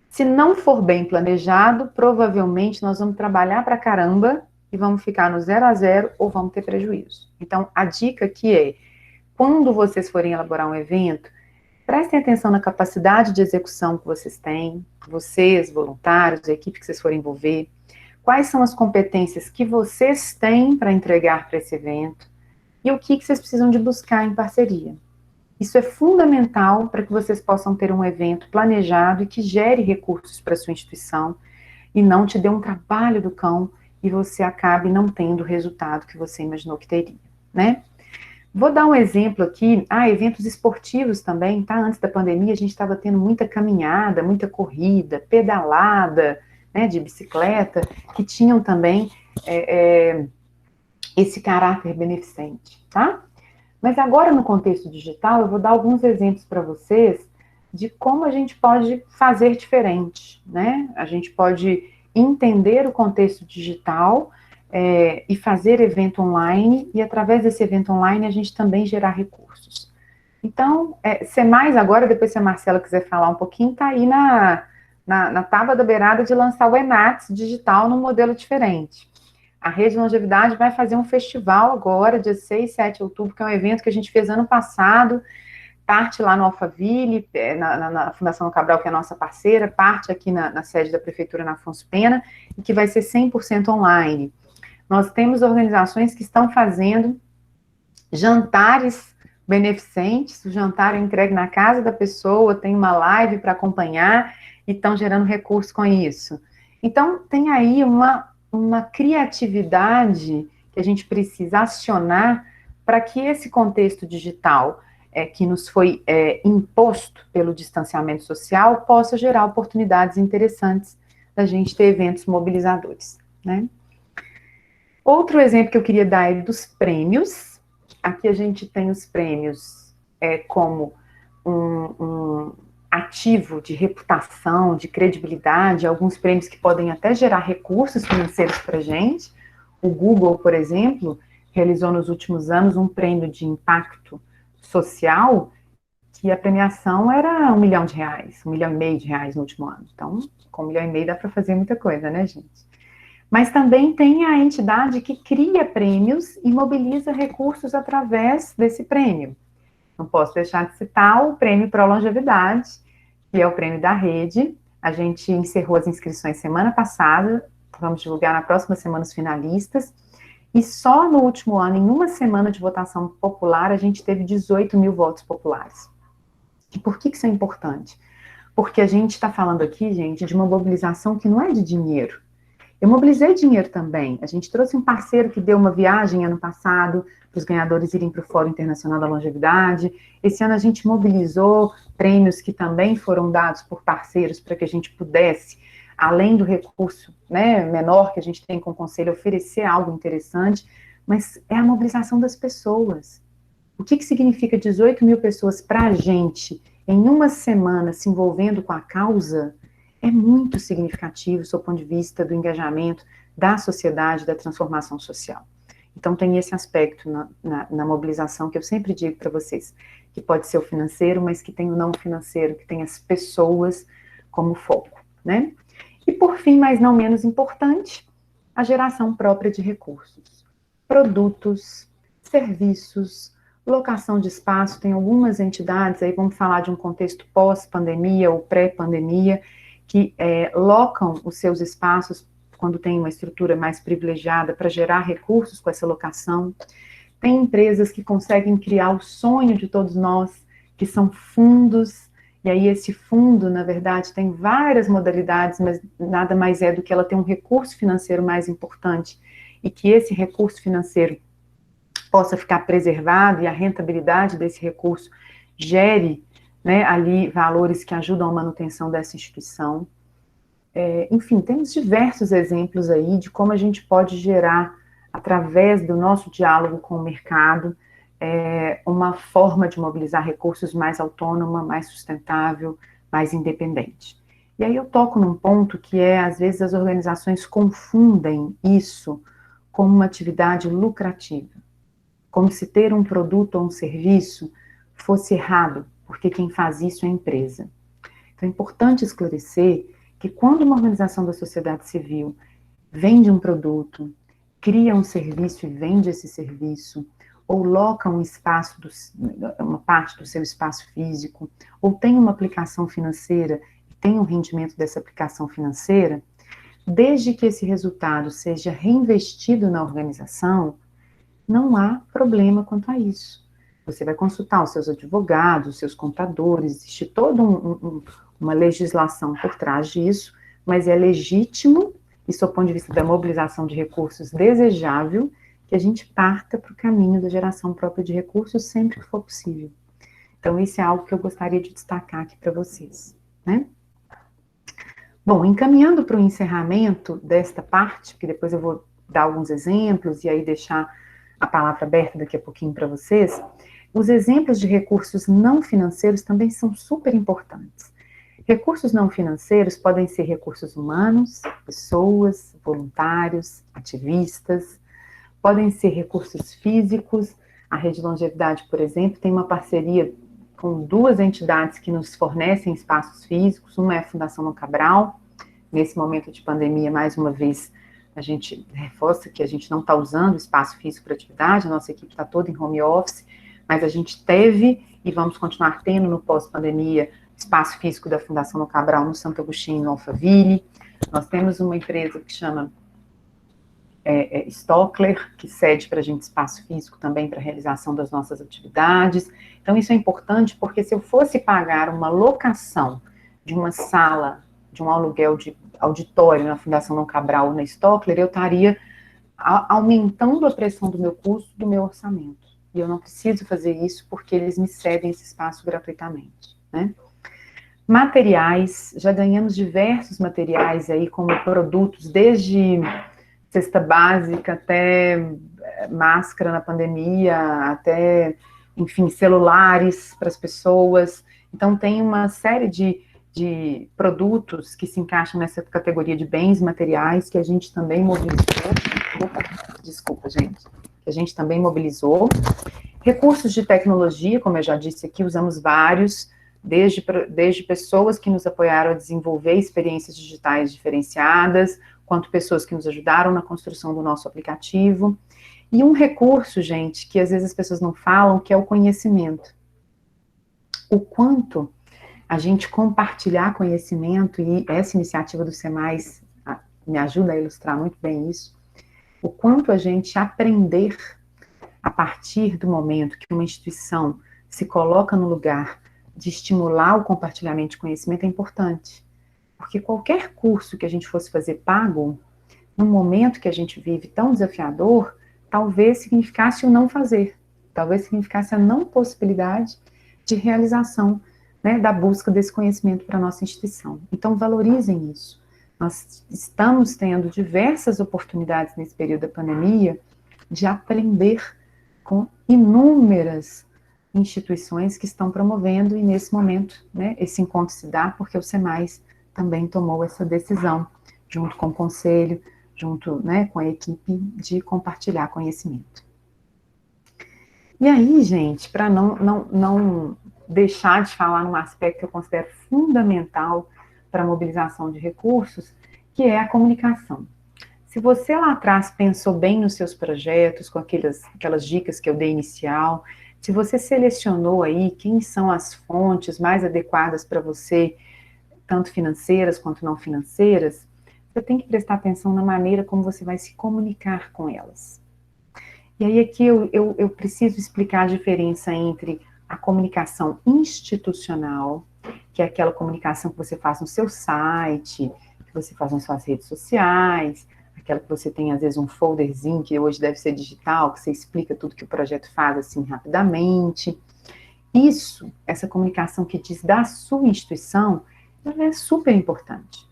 Se não for bem planejado, provavelmente nós vamos trabalhar pra caramba e vamos ficar no 0 a 0 ou vamos ter prejuízo. Então, a dica aqui é, quando vocês forem elaborar um evento, prestem atenção na capacidade de execução que vocês têm, vocês, voluntários, a equipe que vocês forem envolver, quais são as competências que vocês têm para entregar para esse evento e o que vocês precisam de buscar em parceria. Isso é fundamental para que vocês possam ter um evento planejado e que gere recursos para a sua instituição e não te dê um trabalho do cão e você acabe não tendo o resultado que você imaginou que teria, né? Vou dar um exemplo aqui, eventos esportivos também, tá? Antes da pandemia a gente estava tendo muita caminhada, muita corrida, pedalada, né, de bicicleta, que tinham também esse caráter beneficente, tá? Mas agora, no contexto digital, eu vou dar alguns exemplos para vocês de como a gente pode fazer diferente, né? A gente pode entender o contexto digital e fazer evento online, e através desse evento online a gente também gerar recursos. Então, SEMAIS agora, depois se a Marcela quiser falar um pouquinho, está aí na tábua da beirada de lançar o ENATS digital num modelo diferente. A Rede Longevidade vai fazer um festival agora, dia 6 e 7 de outubro, que é um evento que a gente fez ano passado, parte lá no Alphaville, na Fundação Cabral, que é a nossa parceira, parte aqui na sede da Prefeitura, na Afonso Pena, e que vai ser 100% online. Nós temos organizações que estão fazendo jantares beneficentes, o jantar é entregue na casa da pessoa, tem uma live para acompanhar, e estão gerando recursos com isso. Então, tem aí uma criatividade que a gente precisa acionar para que esse contexto digital que nos foi imposto pelo distanciamento social possa gerar oportunidades interessantes da gente ter eventos mobilizadores, né? Outro exemplo que eu queria dar é dos prêmios. Aqui a gente tem os prêmios como um ativo de reputação, de credibilidade, alguns prêmios que podem até gerar recursos financeiros para a gente. O Google, por exemplo, realizou nos últimos anos um prêmio de impacto social, que a premiação era R$1 milhão, R$1,5 milhão no último ano. Então, com R$1,5 milhão dá para fazer muita coisa, né, gente? Mas também tem a entidade que cria prêmios e mobiliza recursos através desse prêmio. Não posso deixar de citar o Prêmio Pro Longevidade, que é o prêmio da rede. A gente encerrou as inscrições semana passada, vamos divulgar na próxima semana os finalistas, e só no último ano, em uma semana de votação popular, a gente teve 18 mil votos populares. E por que isso é importante? Porque a gente está falando aqui, gente, de uma mobilização que não é de dinheiro. Eu mobilizei dinheiro também. A gente trouxe um parceiro que deu uma viagem ano passado para os ganhadores irem para o Fórum Internacional da Longevidade. Esse ano a gente mobilizou prêmios que também foram dados por parceiros para que a gente pudesse, além do recurso, né, menor que a gente tem com o Conselho, oferecer algo interessante, mas é a mobilização das pessoas. O que significa 18 mil pessoas para a gente em uma semana se envolvendo com a causa? É muito significativo, do ponto de vista do engajamento da sociedade, da transformação social. Então, tem esse aspecto na mobilização que eu sempre digo para vocês, que pode ser o financeiro, mas que tem o não financeiro, que tem as pessoas como foco, né? E, por fim, mas não menos importante, a geração própria de recursos. Produtos, serviços, locação de espaço, tem algumas entidades, aí vamos falar de um contexto pós-pandemia ou pré-pandemia, que locam os seus espaços quando tem uma estrutura mais privilegiada para gerar recursos com essa locação. Tem empresas que conseguem criar o sonho de todos nós, que são fundos, e aí esse fundo, na verdade, tem várias modalidades, mas nada mais é do que ela ter um recurso financeiro mais importante, e que esse recurso financeiro possa ficar preservado, e a rentabilidade desse recurso gere, né, ali valores que ajudam a manutenção dessa instituição. Enfim, temos diversos exemplos aí de como a gente pode gerar, através do nosso diálogo com o mercado, uma forma de mobilizar recursos mais autônoma, mais sustentável, mais independente. E aí eu toco num ponto que às vezes as organizações confundem isso com uma atividade lucrativa, como se ter um produto ou um serviço fosse errado, porque quem faz isso é a empresa. Então é importante esclarecer que quando uma organização da sociedade civil vende um produto, cria um serviço e vende esse serviço, ou loca um espaço, uma parte do seu espaço físico, ou tem uma aplicação financeira e tem um rendimento dessa aplicação financeira, desde que esse resultado seja reinvestido na organização, não há problema quanto a isso. Você vai consultar os seus advogados, os seus contadores, existe toda uma legislação por trás disso, mas é legítimo, e do ponto de vista da mobilização de recursos, desejável, que a gente parta para o caminho da geração própria de recursos sempre que for possível. Então, isso é algo que eu gostaria de destacar aqui para vocês, né? Bom, encaminhando para o encerramento desta parte, que depois eu vou dar alguns exemplos e aí deixar a palavra aberta daqui a pouquinho para vocês, os exemplos de recursos não financeiros também são super importantes. Recursos não financeiros podem ser recursos humanos, pessoas, voluntários, ativistas, podem ser recursos físicos. A Rede Longevidade, por exemplo, tem uma parceria com 2 entidades que nos fornecem espaços físicos. Uma é a Fundação Dom Cabral. Nesse momento de pandemia, mais uma vez, a gente reforça que a gente não está usando espaço físico para atividade, a nossa equipe está toda em home office, mas a gente teve e vamos continuar tendo no pós-pandemia espaço físico da Fundação Dom Cabral no Santo Agostinho, no Alphaville. Nós temos uma empresa que chama Stockler, que cede para a gente espaço físico também para a realização das nossas atividades. Então, isso é importante, porque se eu fosse pagar uma locação de uma sala, de um aluguel de auditório na Fundação Dom Cabral ou na Stockler, eu estaria aumentando a pressão do meu custo, do meu orçamento. e eu não preciso fazer isso porque eles me cedem esse espaço gratuitamente, né? Materiais, já ganhamos diversos materiais aí como produtos, desde cesta básica até máscara na pandemia, até, enfim, celulares para as pessoas. Então, tem uma série de produtos que se encaixam nessa categoria de bens materiais que a gente também mobilizou. Desculpa, gente. Que a gente também mobilizou. Recursos de tecnologia, como eu já disse aqui, usamos vários, desde pessoas que nos apoiaram a desenvolver experiências digitais diferenciadas, quanto pessoas que nos ajudaram na construção do nosso aplicativo. E um recurso, gente, que às vezes as pessoas não falam, que é o conhecimento. O quanto a gente compartilhar conhecimento, e essa iniciativa do SEMAIS me ajuda a ilustrar muito bem isso, o quanto a gente aprender a partir do momento que uma instituição se coloca no lugar de estimular o compartilhamento de conhecimento é importante. Porque qualquer curso que a gente fosse fazer pago, num momento que a gente vive tão desafiador, talvez significasse o não fazer, talvez significasse a não possibilidade de realização, né, da busca desse conhecimento para a nossa instituição. Então, valorizem isso. Nós estamos tendo diversas oportunidades nesse período da pandemia de aprender com inúmeras instituições que estão promovendo, e nesse momento, né, esse encontro se dá porque o SEMAIS também tomou essa decisão, junto com o conselho, junto, né, com a equipe, de compartilhar conhecimento. E aí, gente, para não deixar de falar num aspecto que eu considero fundamental para a mobilização de recursos, que é a comunicação. Se você lá atrás pensou bem nos seus projetos, com aquelas dicas que eu dei inicial, se você selecionou aí quem são as fontes mais adequadas para você, tanto financeiras quanto não financeiras, você tem que prestar atenção na maneira como você vai se comunicar com elas. E aí aqui eu preciso explicar a diferença entre a comunicação institucional, que é aquela comunicação que você faz no seu site, que você faz nas suas redes sociais, aquela que você tem às vezes um folderzinho, que hoje deve ser digital, que você explica tudo que o projeto faz assim rapidamente. Isso, essa comunicação que diz da sua instituição, ela é super importante.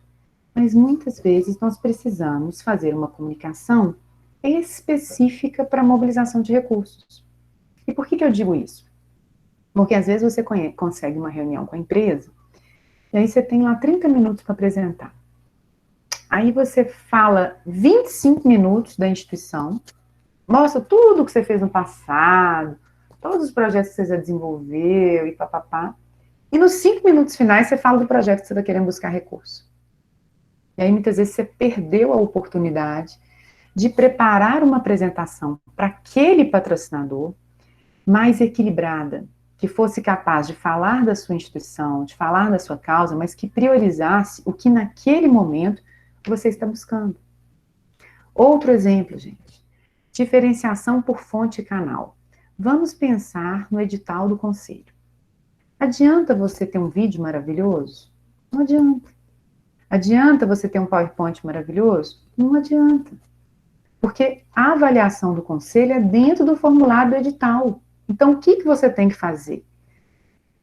Mas muitas vezes nós precisamos fazer uma comunicação específica para a mobilização de recursos. E por que eu digo isso? Porque às vezes você consegue uma reunião com a empresa, e aí você tem lá 30 minutos para apresentar. Aí você fala 25 minutos da instituição, mostra tudo que você fez no passado, todos os projetos que você já desenvolveu e papapá. E nos 5 minutos finais você fala do projeto que você está querendo buscar recurso. E aí muitas vezes você perdeu a oportunidade de preparar uma apresentação para aquele patrocinador mais equilibrada, que fosse capaz de falar da sua instituição, de falar da sua causa, mas que priorizasse o que naquele momento você está buscando. Outro exemplo, gente, diferenciação por fonte e canal. Vamos pensar no edital do conselho. Adianta você ter um vídeo maravilhoso? Não adianta. Adianta você ter um PowerPoint maravilhoso? Não adianta. Porque a avaliação do conselho é dentro do formulário do edital. Então, o que você tem que fazer?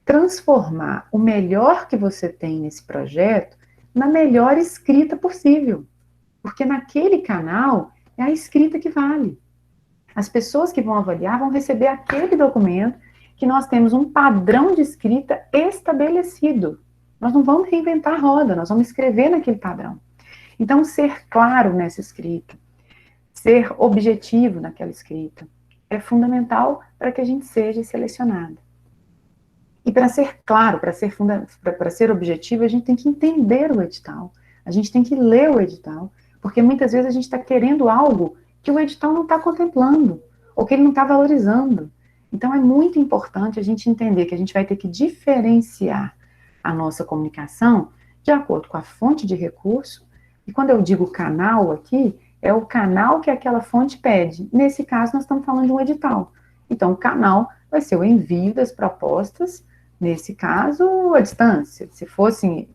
Transformar o melhor que você tem nesse projeto na melhor escrita possível. Porque naquele canal é a escrita que vale. As pessoas que vão avaliar vão receber aquele documento que nós temos um padrão de escrita estabelecido. Nós não vamos reinventar a roda, nós vamos escrever naquele padrão. Então, ser claro nessa escrita, ser objetivo naquela escrita, é fundamental para que a gente seja selecionado. E para ser claro, para ser objetivo, a gente tem que entender o edital, a gente tem que ler o edital, porque muitas vezes a gente está querendo algo que o edital não está contemplando, ou que ele não está valorizando. Então, é muito importante a gente entender que a gente vai ter que diferenciar a nossa comunicação de acordo com a fonte de recurso, e quando eu digo canal aqui, é o canal que aquela fonte pede. Nesse caso, nós estamos falando de um edital. Então, o canal vai ser o envio das propostas, nesse caso, à distância. Se fosse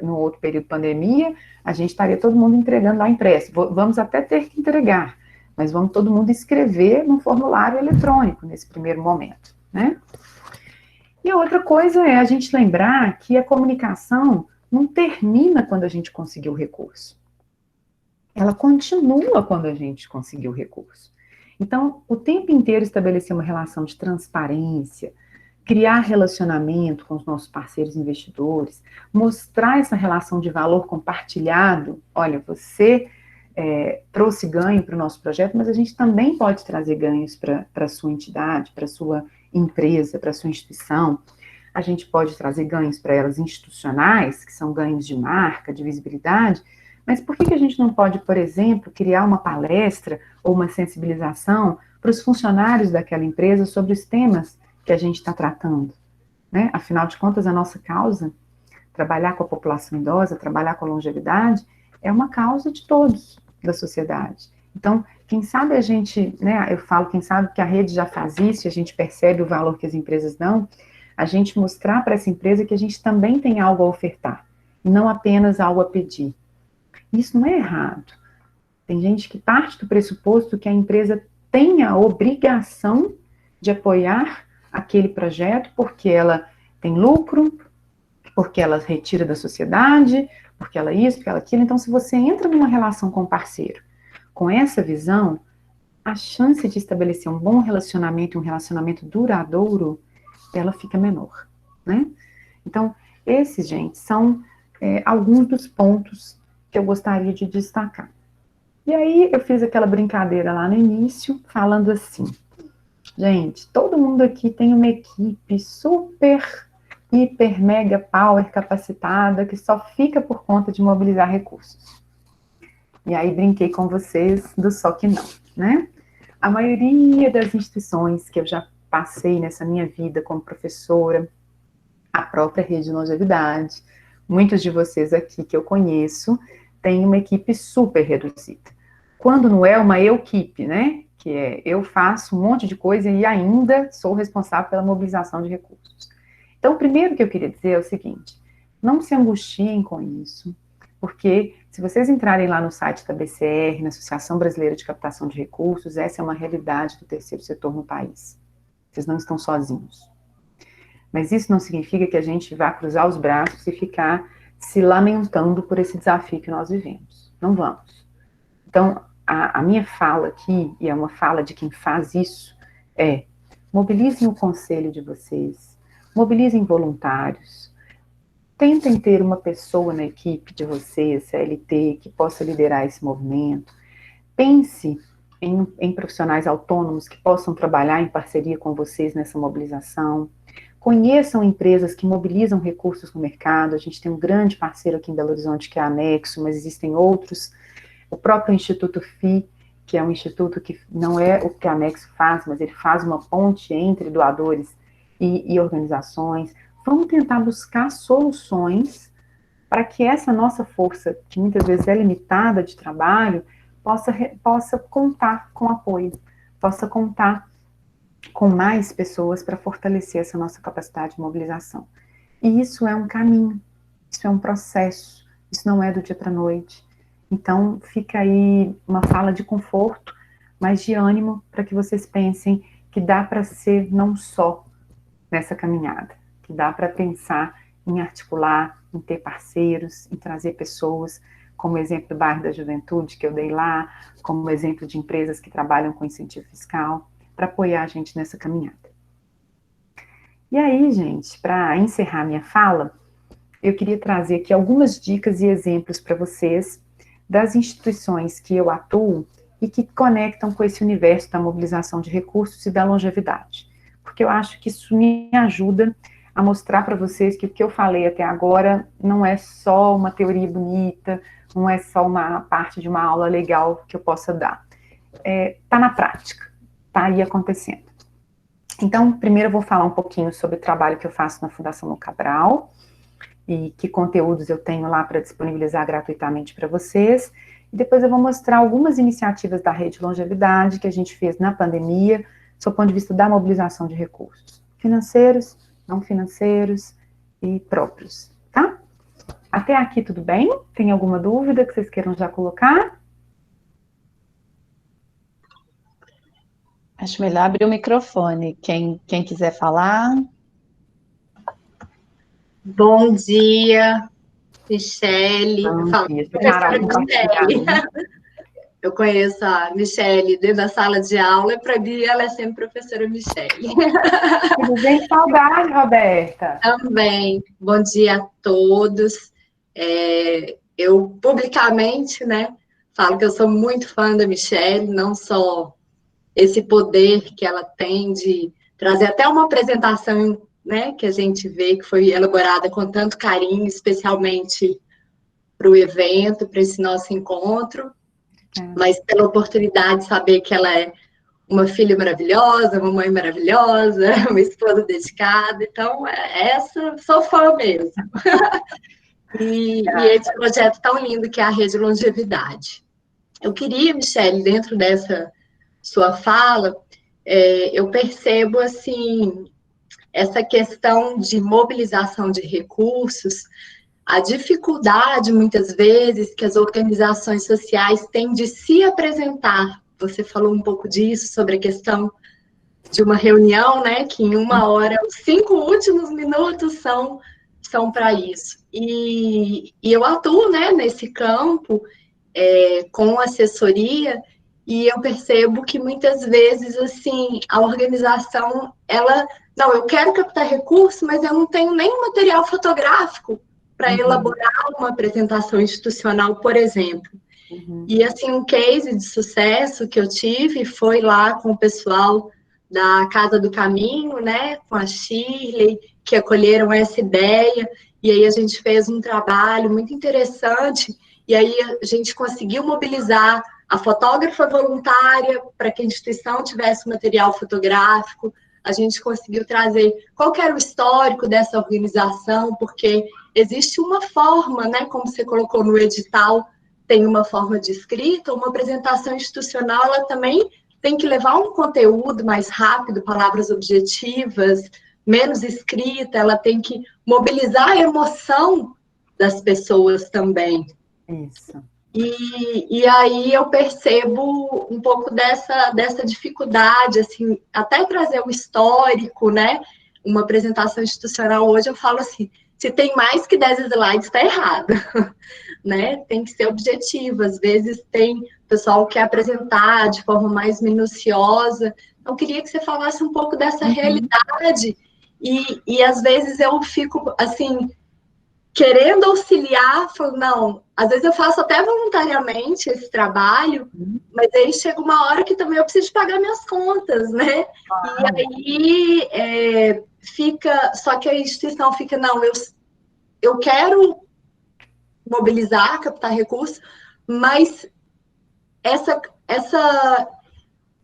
no outro período de pandemia, a gente estaria todo mundo entregando lá impresso. Vamos até ter que entregar, mas vamos todo mundo escrever no formulário eletrônico nesse primeiro momento, né? E a outra coisa é a gente lembrar que a comunicação não termina quando a gente conseguiu o recurso. Ela continua quando a gente conseguiu o recurso. Então, o tempo inteiro estabelecer uma relação de transparência, criar relacionamento com os nossos parceiros investidores, mostrar essa relação de valor compartilhado. Olha, você trouxe ganho para o nosso projeto, mas a gente também pode trazer ganhos para a sua entidade, para a sua empresa, para a sua instituição. A gente pode trazer ganhos para elas institucionais, que são ganhos de marca, de visibilidade, mas por que a gente não pode, por exemplo, criar uma palestra ou uma sensibilização para os funcionários daquela empresa sobre os temas que a gente está tratando, né? Afinal de contas, a nossa causa, trabalhar com a população idosa, trabalhar com a longevidade, é uma causa de todos da sociedade. Então, quem sabe a gente, né, eu falo, quem sabe que a rede já faz isso, e a gente percebe o valor que as empresas dão, a gente mostrar para essa empresa que a gente também tem algo a ofertar, e não apenas algo a pedir. Isso não é errado. Tem gente que parte do pressuposto que a empresa tem a obrigação de apoiar aquele projeto porque ela tem lucro, porque ela retira da sociedade, porque ela isso, porque ela aquilo. Então, se você entra numa relação com o parceiro com essa visão, a chance de estabelecer um bom relacionamento, um relacionamento duradouro, ela fica menor, né? Então, esses, gente, são alguns dos pontos que eu gostaria de destacar. E aí, eu fiz aquela brincadeira lá no início, falando assim, gente, todo mundo aqui tem uma equipe super, hiper, mega, power capacitada, que só fica por conta de mobilizar recursos. E aí, brinquei com vocês do só que não, né? A maioria das instituições que eu já passei nessa minha vida como professora, a própria Rede de Longevidade, muitos de vocês aqui que eu conheço, têm uma equipe super reduzida. Quando não é uma equipe, né? Que é, eu faço um monte de coisa e ainda sou responsável pela mobilização de recursos. Então, o primeiro que eu queria dizer é o seguinte, não se angustiem com isso, porque se vocês entrarem lá no site da BCR, na Associação Brasileira de Captação de Recursos, essa é uma realidade do terceiro setor no país. Vocês não estão sozinhos. Mas isso não significa que a gente vá cruzar os braços e ficar se lamentando por esse desafio que nós vivemos. Não vamos. Então, a minha fala aqui, e é uma fala de quem faz isso, é mobilizem o conselho de vocês, mobilizem voluntários, tentem ter uma pessoa na equipe de vocês, CLT, que possa liderar esse movimento. Pense em profissionais autônomos que possam trabalhar em parceria com vocês nessa mobilização. Conheçam empresas que mobilizam recursos no mercado. A gente tem um grande parceiro aqui em Belo Horizonte, que é a Anexo, mas existem outros. O próprio Instituto FI, que é um instituto que não é o que a Anexo faz, mas ele faz uma ponte entre doadores e organizações. Vamos tentar buscar soluções para que essa nossa força, que muitas vezes é limitada de trabalho, possa contar com apoio, possa contar com mais pessoas para fortalecer essa nossa capacidade de mobilização. E isso é um caminho, isso é um processo, isso não é do dia para a noite. Então, fica aí uma fala de conforto, mas de ânimo, para que vocês pensem que dá para ser não só nessa caminhada, que dá para pensar em articular, em ter parceiros, em trazer pessoas, como exemplo do bairro da Juventude, que eu dei lá, como exemplo de empresas que trabalham com incentivo fiscal, para apoiar a gente nessa caminhada. E aí, gente, para encerrar minha fala, eu queria trazer aqui algumas dicas e exemplos para vocês das instituições que eu atuo e que conectam com esse universo da mobilização de recursos e da longevidade. Porque eu acho que isso me ajuda a mostrar para vocês que o que eu falei até agora não é só uma teoria bonita, não é só uma parte de uma aula legal que eu possa dar. Está na prática, está aí acontecendo. Então, primeiro eu vou falar um pouquinho sobre o trabalho que eu faço na Fundação Mo Cabral e que conteúdos eu tenho lá para disponibilizar gratuitamente para vocês. E depois eu vou mostrar algumas iniciativas da Rede Longevidade que a gente fez na pandemia, sob o ponto de vista da mobilização de recursos financeiros, não financeiros e próprios, tá? Até aqui tudo bem? Tem alguma dúvida que vocês queiram já colocar? Acho melhor abrir o microfone. Quem quiser falar. Bom dia, Michele. Eu Bom falo dia, professora Carol, Michele. compartilhado. Eu conheço a Michele dentro da sala de aula e para mim ela é sempre professora Michele. Tudo bem? Saudade, Roberta. Também. Bom dia a todos. Eu publicamente, né, falo que eu sou muito fã da Michele, não só esse poder que ela tem de trazer até uma apresentação, né, que a gente vê que foi elaborada com tanto carinho, especialmente para o evento, para esse nosso encontro, mas pela oportunidade de saber que ela é uma filha maravilhosa, uma mãe maravilhosa, uma esposa dedicada, então essa sou fã mesmo. E esse projeto tão lindo que é a Rede Longevidade. Eu queria, Michele, dentro dessa sua fala, eu percebo assim essa questão de mobilização de recursos, a dificuldade, muitas vezes, que as organizações sociais têm de se apresentar. Você falou um pouco disso, sobre a questão de uma reunião, né, que em 1 hora, os 5 últimos minutos são para isso. E eu atuo, né, nesse campo, com assessoria, e eu percebo que muitas vezes, assim, a organização, não, eu quero captar recurso, mas eu não tenho nenhum material fotográfico para elaborar uma apresentação institucional, por exemplo. E, assim, um case de sucesso que eu tive foi lá com o pessoal da Casa do Caminho, né, com a Shirley, que acolheram essa ideia, e aí a gente fez um trabalho muito interessante, e aí a gente conseguiu mobilizar a fotógrafa voluntária para que a instituição tivesse material fotográfico, a gente conseguiu trazer qual que era o histórico dessa organização, porque existe uma forma, né, como você colocou no edital, tem uma forma de escrita, uma apresentação institucional, ela também tem que levar um conteúdo mais rápido, palavras objetivas, menos escrita, ela tem que mobilizar a emoção das pessoas também. Isso. E aí eu percebo um pouco dessa dificuldade, assim, até trazer o histórico, né? Uma apresentação institucional hoje, eu falo assim, se tem mais que 10 slides, está errado, né? Tem que ser objetivo. Às vezes tem pessoal que quer apresentar de forma mais minuciosa. Então, queria que você falasse um pouco dessa realidade. E às vezes eu fico, assim, querendo auxiliar, falando, não, às vezes eu faço até voluntariamente esse trabalho, mas aí chega uma hora que também eu preciso pagar minhas contas, né? E aí fica, só que a instituição fica, não, eu quero mobilizar, captar recursos, mas essa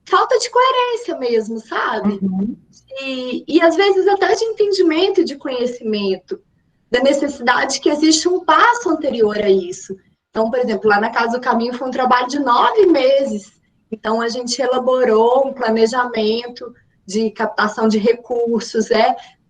falta de coerência mesmo, sabe? E às vezes até de entendimento e de conhecimento da necessidade que existe um passo anterior a isso. Então, por exemplo, lá na Casa do Caminho foi um trabalho de 9 meses. Então, a gente elaborou um planejamento de captação de recursos.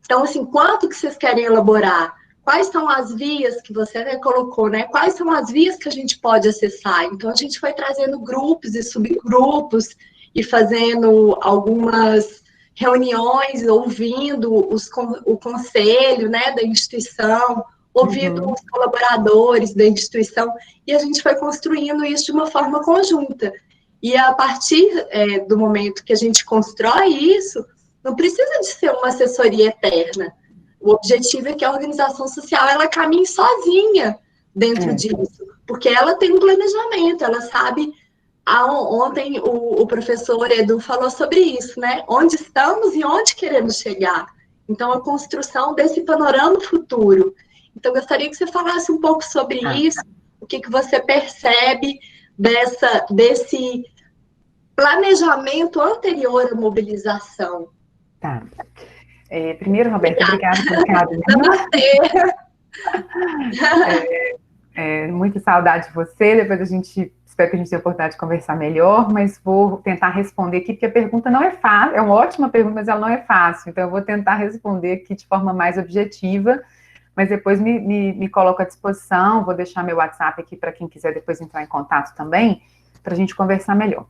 Então, assim, quanto que vocês querem elaborar? Quais são as vias que você colocou, né? Quais são as vias que a gente pode acessar? Então, a gente foi trazendo grupos e subgrupos e fazendo algumas reuniões, ouvindo o conselho, né, da instituição, ouvindo os colaboradores da instituição, e a gente foi construindo isso de uma forma conjunta. E a partir do momento que a gente constrói isso, não precisa de ser uma assessoria eterna. O objetivo é que a organização social ela caminhe sozinha dentro disso, porque ela tem um planejamento, ela sabe. Ontem o professor Edu falou sobre isso, né? Onde estamos e onde queremos chegar. Então, a construção desse panorama futuro. Então, gostaria que você falasse um pouco sobre isso, o que você percebe desse planejamento anterior à mobilização. Tá. Primeiro, Roberta, obrigada pelo carinho. Muita saudade de você, depois espero que a gente tenha a oportunidade de conversar melhor, mas vou tentar responder aqui, porque a pergunta não é fácil, é uma ótima pergunta, mas ela não é fácil, então eu vou tentar responder aqui de forma mais objetiva, mas depois me coloco à disposição, vou deixar meu WhatsApp aqui para quem quiser depois entrar em contato também, para a gente conversar melhor.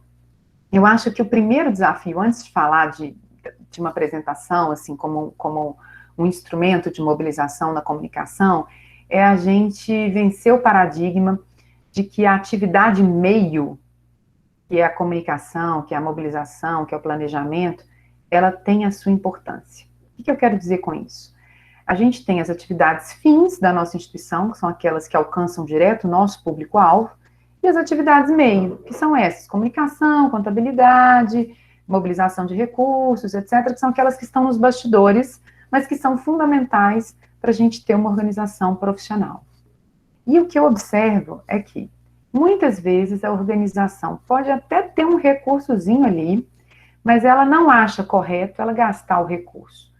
eu acho que o primeiro desafio, antes de falar de uma apresentação, assim, como um instrumento de mobilização na comunicação, é a gente vencer o paradigma de que a atividade meio, que é a comunicação, que é a mobilização, que é o planejamento, ela tem a sua importância. O que eu quero dizer com isso? A gente tem as atividades fins da nossa instituição, que são aquelas que alcançam direto o nosso público-alvo, e as atividades meio, que são essas, comunicação, contabilidade, mobilização de recursos, etc., que são aquelas que estão nos bastidores, mas que são fundamentais para a gente ter uma organização profissional. E o que eu observo é que, muitas vezes, a organização pode até ter um recursozinho ali, mas ela não acha correto ela gastar o recurso.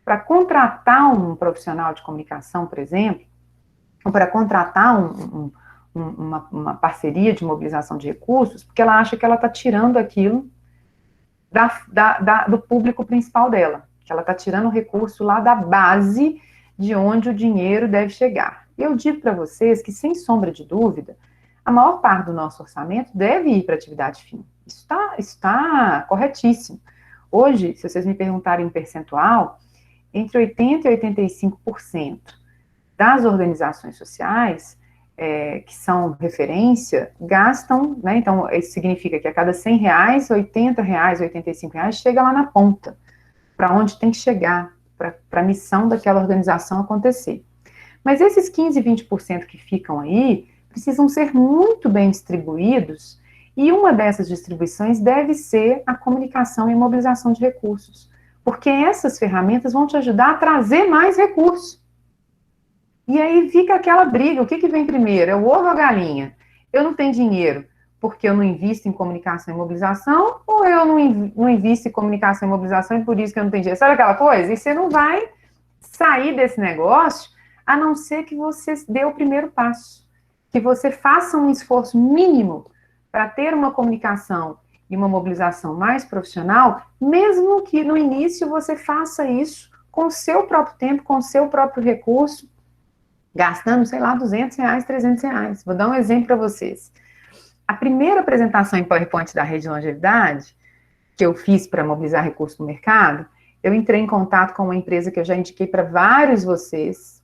Para contratar um profissional de comunicação, por exemplo, ou para contratar uma parceria de mobilização de recursos, porque ela acha que ela está tirando aquilo do público principal dela, que ela está tirando o recurso lá da base de onde o dinheiro deve chegar. Eu digo para vocês que, sem sombra de dúvida, a maior parte do nosso orçamento deve ir para atividade fim. Isso está corretíssimo. Hoje, se vocês me perguntarem em percentual, entre 80% e 85% das organizações sociais, que são referência, gastam, né, então isso significa que a cada R$100, R$80, R$85 chega lá na ponta, para onde tem que chegar, para a missão daquela organização acontecer. Mas esses 15%, 20% que ficam aí, precisam ser muito bem distribuídos, e uma dessas distribuições deve ser a comunicação e mobilização de recursos, porque essas ferramentas vão te ajudar a trazer mais recursos. E aí fica aquela briga, o que vem primeiro? É o ovo ou a galinha? Eu não tenho dinheiro porque eu não invisto em comunicação e mobilização, ou eu não invisto em comunicação e mobilização e por isso que eu não tenho dinheiro? Sabe aquela coisa? E você não vai sair desse negócio a não ser que você dê o primeiro passo, que você faça um esforço mínimo para ter uma comunicação e uma mobilização mais profissional, mesmo que no início você faça isso com o seu próprio tempo, com o seu próprio recurso, gastando, sei lá, R$200, R$300. Vou dar um exemplo para vocês. A primeira apresentação em PowerPoint da Rede Longevidade, que eu fiz para mobilizar recursos no mercado, eu entrei em contato com uma empresa que eu já indiquei para vários de vocês,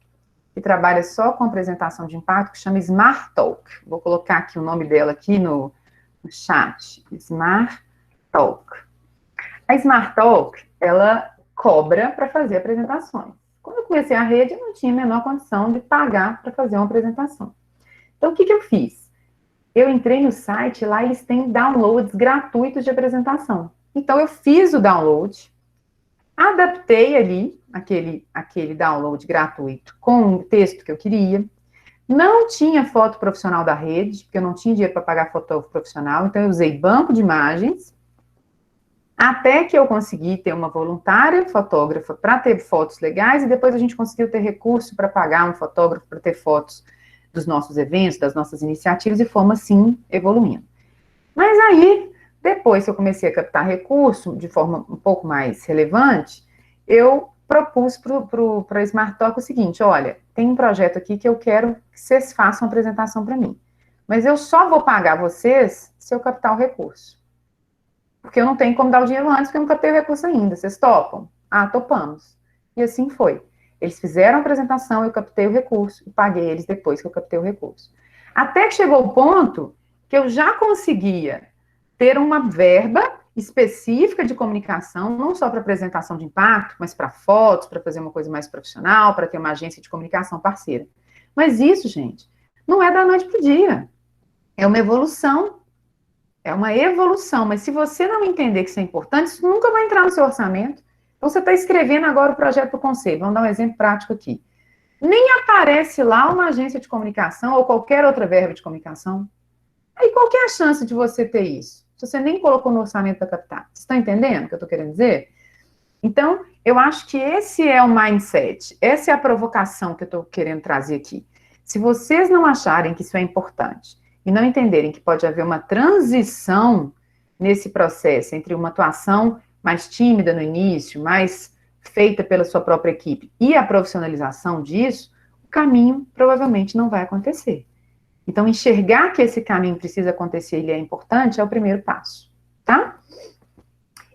que trabalha só com apresentação de impacto, que chama Smart Talk. Vou colocar aqui o nome dela aqui no chat. Smart Talk. A Smart Talk, ela cobra para fazer apresentações. Quando eu comecei a rede, eu não tinha a menor condição de pagar para fazer uma apresentação. Então, o que eu fiz? Eu entrei no site, lá eles têm downloads gratuitos de apresentação. Então, eu fiz o download, adaptei ali aquele download gratuito com o texto que eu queria. Não tinha foto profissional da rede, porque eu não tinha dinheiro para pagar fotógrafo profissional, então eu usei banco de imagens, até que eu consegui ter uma voluntária fotógrafa para ter fotos legais, e depois a gente conseguiu ter recurso para pagar um fotógrafo para ter fotos dos nossos eventos, das nossas iniciativas, e fomos assim evoluindo. Mas aí, depois que eu comecei a captar recurso de forma um pouco mais relevante, eu propus para a Smart Talk o seguinte: olha, tem um projeto aqui que eu quero que vocês façam uma apresentação para mim, mas eu só vou pagar vocês se eu captar o recurso. Porque eu não tenho como dar o dinheiro antes, porque eu não captei o recurso ainda. Vocês topam? Ah, topamos. E assim foi. Eles fizeram a apresentação, eu captei o recurso e paguei eles depois que eu captei o recurso. Até que chegou o ponto que eu já conseguia ter uma verba específica de comunicação, não só para apresentação de impacto, mas para fotos, para fazer uma coisa mais profissional, para ter uma agência de comunicação parceira. Mas isso, gente, não é da noite para o dia. É uma evolução. É uma evolução. Mas se você não entender que isso é importante, isso nunca vai entrar no seu orçamento. Então, você está escrevendo agora o projeto do conselho. Vamos dar um exemplo prático aqui. Nem aparece lá uma agência de comunicação ou qualquer outra verba de comunicação. Aí, qual que é a chance de você ter isso? Se você nem colocou no orçamento para captar. Vocês estão entendendo o que eu estou querendo dizer? Então, eu acho que esse é o mindset. Essa é a provocação que eu estou querendo trazer aqui. Se vocês não acharem que isso é importante e não entenderem que pode haver uma transição nesse processo entre uma atuação mais tímida no início, mais feita pela sua própria equipe, e a profissionalização disso, o caminho provavelmente não vai acontecer. Então, enxergar que esse caminho precisa acontecer e ele é importante é o primeiro passo. tá?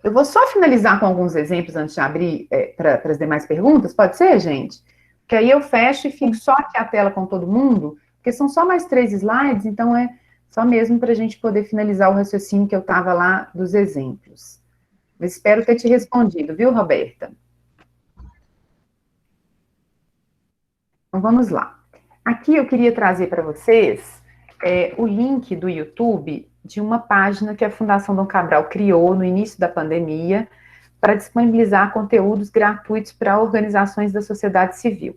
Eu vou só finalizar com alguns exemplos antes de abrir para as demais perguntas, pode ser, gente? Porque aí eu fecho e fico só aqui a tela com todo mundo, porque são só mais 3 slides, então é só mesmo para a gente poder finalizar o raciocínio que eu estava lá dos exemplos. Eu espero ter te respondido, viu, Roberta? Então, vamos lá. Aqui eu queria trazer para vocês o link do YouTube de uma página que a Fundação Dom Cabral criou no início da pandemia para disponibilizar conteúdos gratuitos para organizações da sociedade civil.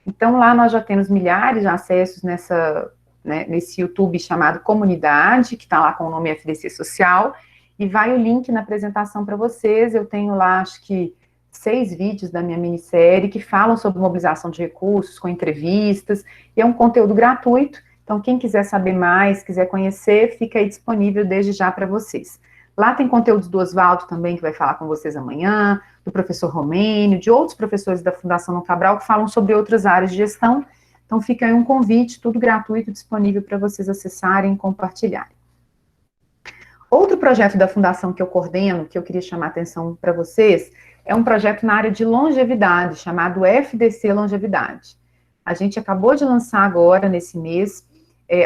Então, lá nós já temos milhares de acessos nesse YouTube chamado Comunidade, que está lá com o nome FDC Social, e vai o link na apresentação para vocês. Eu tenho lá, acho que, 6 vídeos da minha minissérie que falam sobre mobilização de recursos, com entrevistas, e é um conteúdo gratuito, então quem quiser saber mais, quiser conhecer, fica aí disponível desde já para vocês. Lá tem conteúdos do Oswaldo também, que vai falar com vocês amanhã, do professor Romênio, de outros professores da Fundação Dom Cabral, que falam sobre outras áreas de gestão, então fica aí um convite, tudo gratuito, disponível para vocês acessarem e compartilharem. Outro projeto da Fundação que eu coordeno, que eu queria chamar a atenção para vocês, é um projeto na área de longevidade, chamado FDC Longevidade. A gente acabou de lançar agora, nesse mês,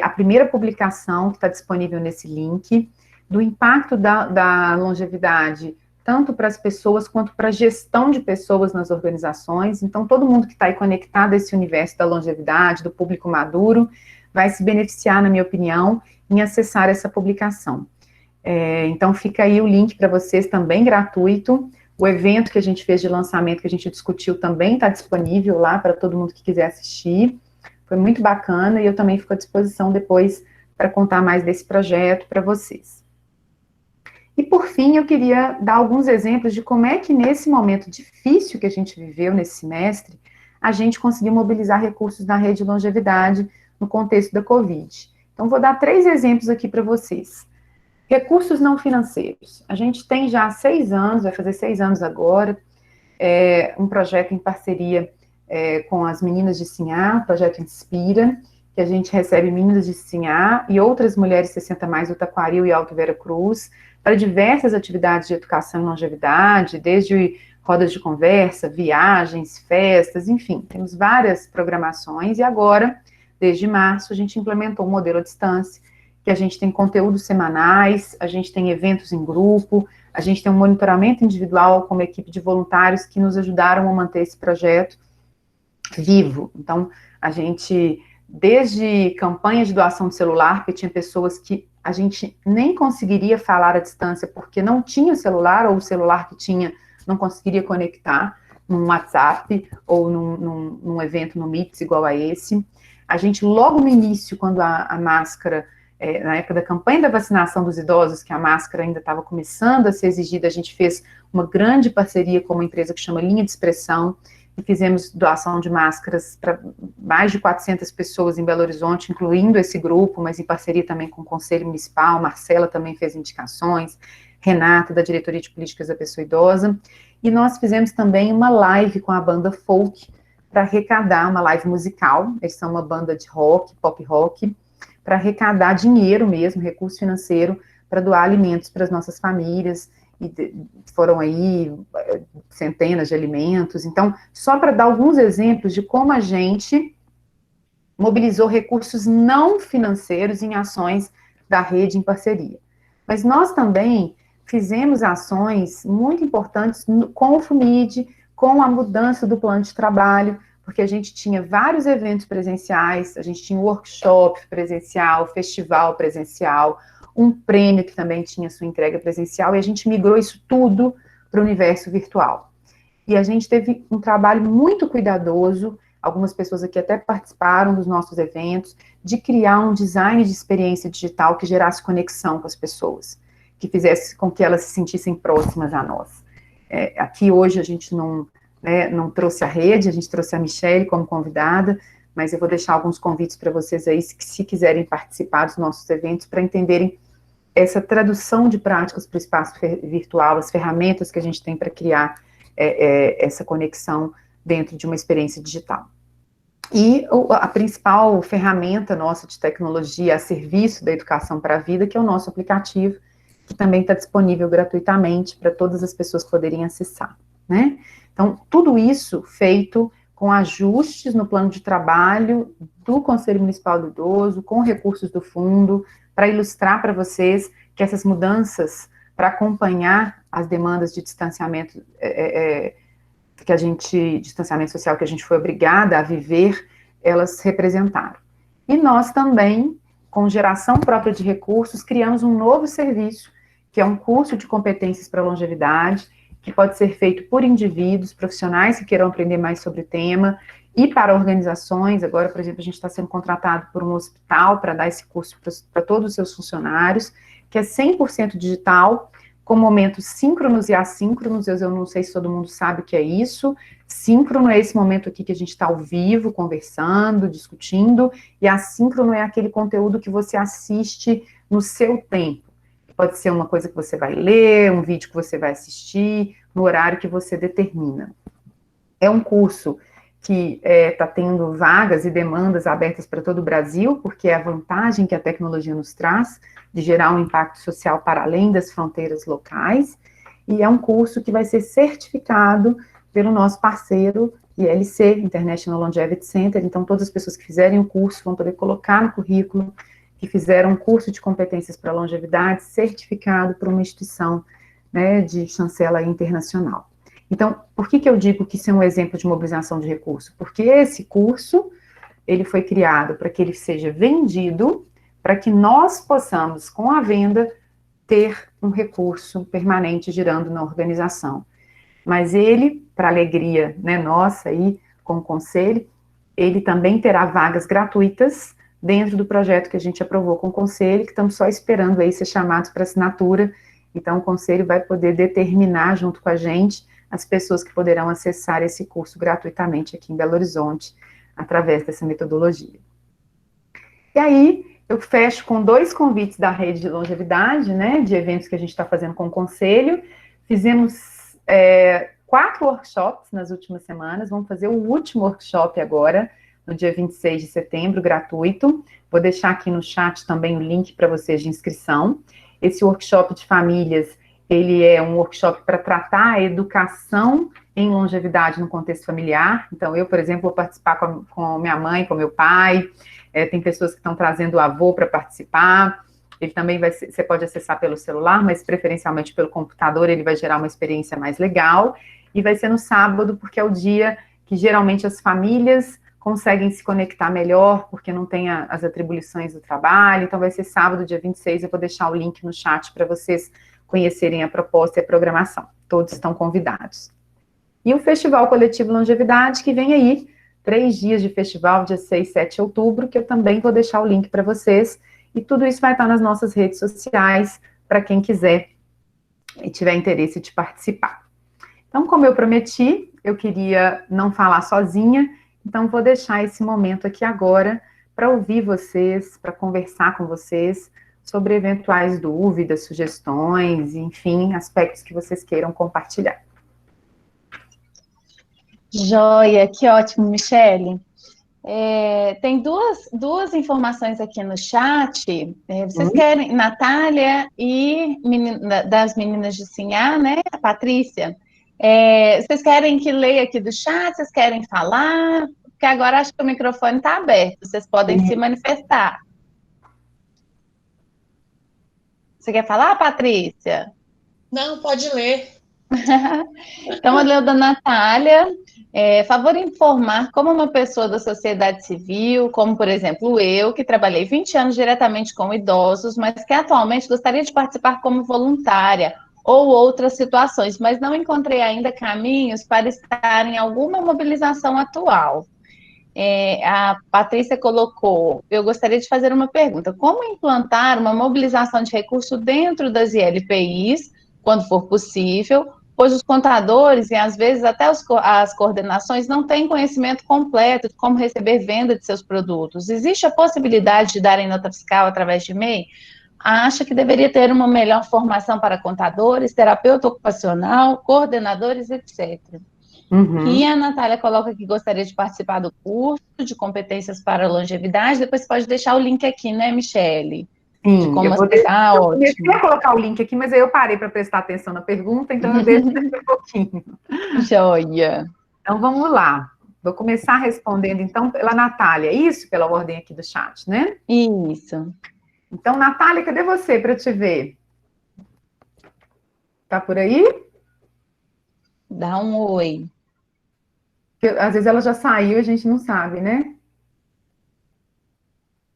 a primeira publicação que está disponível nesse link, do impacto da longevidade, tanto para as pessoas quanto para a gestão de pessoas nas organizações. Então, todo mundo que está aí conectado a esse universo da longevidade, do público maduro, vai se beneficiar, na minha opinião, em acessar essa publicação. Então, fica aí o link para vocês, também gratuito. O evento que a gente fez de lançamento, que a gente discutiu, também está disponível lá para todo mundo que quiser assistir. Foi muito bacana e eu também fico à disposição depois para contar mais desse projeto para vocês. E, por fim, eu queria dar alguns exemplos de como é que, nesse momento difícil que a gente viveu nesse semestre, a gente conseguiu mobilizar recursos na rede de longevidade no contexto da Covid. Então, vou dar 3 exemplos aqui para vocês. Recursos não financeiros. A gente tem já há 6 anos, vai fazer 6 anos agora, um projeto em parceria com as meninas de Sinhá, o projeto Inspira, que a gente recebe meninas de Sinhá e outras mulheres 60+, do Taquaril e Alto Vera Cruz, para diversas atividades de educação e longevidade, desde rodas de conversa, viagens, festas, enfim, temos várias programações, e agora, desde março, a gente implementou um modelo à distância, que a gente tem conteúdos semanais, a gente tem eventos em grupo, a gente tem um monitoramento individual com uma equipe de voluntários que nos ajudaram a manter esse projeto vivo. Então, a gente, desde campanhas de doação de celular, porque tinha pessoas que a gente nem conseguiria falar à distância porque não tinha celular, ou o celular que tinha não conseguiria conectar num WhatsApp ou num evento no Meets igual a esse. A gente, logo no início, quando a máscara, na época da campanha da vacinação dos idosos, que a máscara ainda estava começando a ser exigida, a gente fez uma grande parceria com uma empresa que chama Linha de Expressão, e fizemos doação de máscaras para mais de 400 pessoas em Belo Horizonte, incluindo esse grupo, mas em parceria também com o Conselho Municipal. Marcela também fez indicações, Renata, da Diretoria de Políticas da Pessoa Idosa, e nós fizemos também uma live com a banda Folk, para arrecadar, uma live musical, eles são uma banda de rock, pop rock, para arrecadar dinheiro mesmo, recurso financeiro, para doar alimentos para as nossas famílias, e foram aí centenas de alimentos. Então, só para dar alguns exemplos de como a gente mobilizou recursos não financeiros em ações da rede em parceria. Mas nós também fizemos ações muito importantes com o FUMID, com a mudança do plano de trabalho, porque a gente tinha vários eventos presenciais, a gente tinha um workshop presencial, festival presencial, um prêmio que também tinha sua entrega presencial, e a gente migrou isso tudo para o universo virtual. E a gente teve um trabalho muito cuidadoso, algumas pessoas aqui até participaram dos nossos eventos, de criar um design de experiência digital que gerasse conexão com as pessoas, que fizesse com que elas se sentissem próximas a nós. Aqui hoje a gente não trouxe a rede, a gente trouxe a Michelle como convidada, mas eu vou deixar alguns convites para vocês aí, se quiserem participar dos nossos eventos, para entenderem essa tradução de práticas para o espaço virtual, as ferramentas que a gente tem para criar essa conexão dentro de uma experiência digital. E a principal ferramenta nossa de tecnologia a serviço da educação para a vida, que é o nosso aplicativo, que também está disponível gratuitamente para todas as pessoas poderem acessar, né? Então, tudo isso feito com ajustes no plano de trabalho do Conselho Municipal do Idoso, com recursos do fundo, para ilustrar para vocês que essas mudanças para acompanhar as demandas de distanciamento distanciamento social que a gente foi obrigada a viver, elas representaram. E nós também, com geração própria de recursos, criamos um novo serviço, que é um curso de competências para longevidade, que pode ser feito por indivíduos, profissionais que queiram aprender mais sobre o tema, e para organizações. Agora, por exemplo, a gente está sendo contratado por um hospital para dar esse curso para todos os seus funcionários, que é 100% digital, com momentos síncronos e assíncronos. Eu não sei se todo mundo sabe o que é isso. Síncrono é esse momento aqui que a gente está ao vivo, conversando, discutindo, e assíncrono é aquele conteúdo que você assiste no seu tempo. Pode ser uma coisa que você vai ler, um vídeo que você vai assistir, no horário que você determina. É um curso que está tendo vagas e demandas abertas para todo o Brasil, porque é a vantagem que a tecnologia nos traz de gerar um impacto social para além das fronteiras locais, e é um curso que vai ser certificado pelo nosso parceiro ILC, International Longevity Center. Então, todas as pessoas que fizerem o curso vão poder colocar no currículo que fizeram um curso de competências para longevidade certificado por uma instituição, né, de chancela internacional. Então, por que eu digo que isso é um exemplo de mobilização de recursos? Porque esse curso, ele foi criado para que ele seja vendido, para que nós possamos, com a venda, ter um recurso permanente girando na organização. Mas ele, para alegria, né, nossa aí, com o conselho, ele também terá vagas gratuitas dentro do projeto que a gente aprovou com o conselho, que estamos só esperando aí ser chamados para assinatura. Então, o conselho vai poder determinar, junto com a gente, as pessoas que poderão acessar esse curso gratuitamente aqui em Belo Horizonte, através dessa metodologia. E aí, eu fecho com 2 convites da Rede de Longevidade, né, de eventos que a gente está fazendo com o conselho. Fizemos 4 workshops nas últimas semanas, vamos fazer o último workshop agora, no dia 26 de setembro, gratuito. Vou deixar aqui no chat também o link para vocês de inscrição. Esse workshop de famílias, ele é um workshop para tratar a educação em longevidade no contexto familiar. Então, eu, por exemplo, vou participar com minha mãe, com meu pai. Tem pessoas que estão trazendo o avô para participar. Ele também você pode acessar pelo celular, mas preferencialmente pelo computador. Ele vai gerar uma experiência mais legal. E vai ser no sábado, porque é o dia que geralmente as famílias conseguem se conectar melhor, porque não tem as atribuições do trabalho. Então, vai ser sábado, dia 26, eu vou deixar o link no chat para vocês conhecerem a proposta e a programação. Todos estão convidados. E o Festival Coletivo Longevidade, que vem aí, 3 dias de festival, dia 6 e 7 de outubro, que eu também vou deixar o link para vocês. E tudo isso vai estar nas nossas redes sociais, para quem quiser e tiver interesse de participar. Então, como eu prometi, eu queria não falar sozinha, então vou deixar esse momento aqui agora para ouvir vocês, para conversar com vocês sobre eventuais dúvidas, sugestões, enfim, aspectos que vocês queiram compartilhar. Joia, que ótimo, Michele. Tem duas informações aqui no chat. Vocês querem, Natália e das meninas de Sinhá, né? A Patrícia. Vocês querem que leia aqui do chat? Vocês querem falar? Porque agora acho que o microfone está aberto. Vocês podem se manifestar. Você quer falar, Patrícia? Não, pode ler. Então, eu leio da Natália. Favor informar como uma pessoa da sociedade civil, como, por exemplo, eu, que trabalhei 20 anos diretamente com idosos, mas que atualmente gostaria de participar como voluntária ou outras situações, mas não encontrei ainda caminhos para estar em alguma mobilização atual. A Patrícia colocou, eu gostaria de fazer uma pergunta, como implantar uma mobilização de recurso dentro das ILPIs, quando for possível, pois os contadores e às vezes até as coordenações não têm conhecimento completo de como receber venda de seus produtos. Existe a possibilidade de darem nota fiscal através de e-mail? Acha que deveria ter uma melhor formação para contadores, terapeuta ocupacional, coordenadores, etc. E a Natália coloca que gostaria de participar do curso de competências para longevidade. Depois pode deixar o link aqui, né, Michele? Sim, como eu vou acessar? eu comecei Ótimo. a colocar o link aqui, mas aí eu parei para prestar atenção na pergunta, então eu deixo daqui um pouquinho. Joia. Então, vamos lá. Vou começar respondendo, então, pela Natália. Isso, pela ordem aqui do chat, né? Isso. Então, Natália, cadê você para te ver? Tá por aí? Dá um oi. Porque, às vezes ela já saiu, a gente não sabe, né?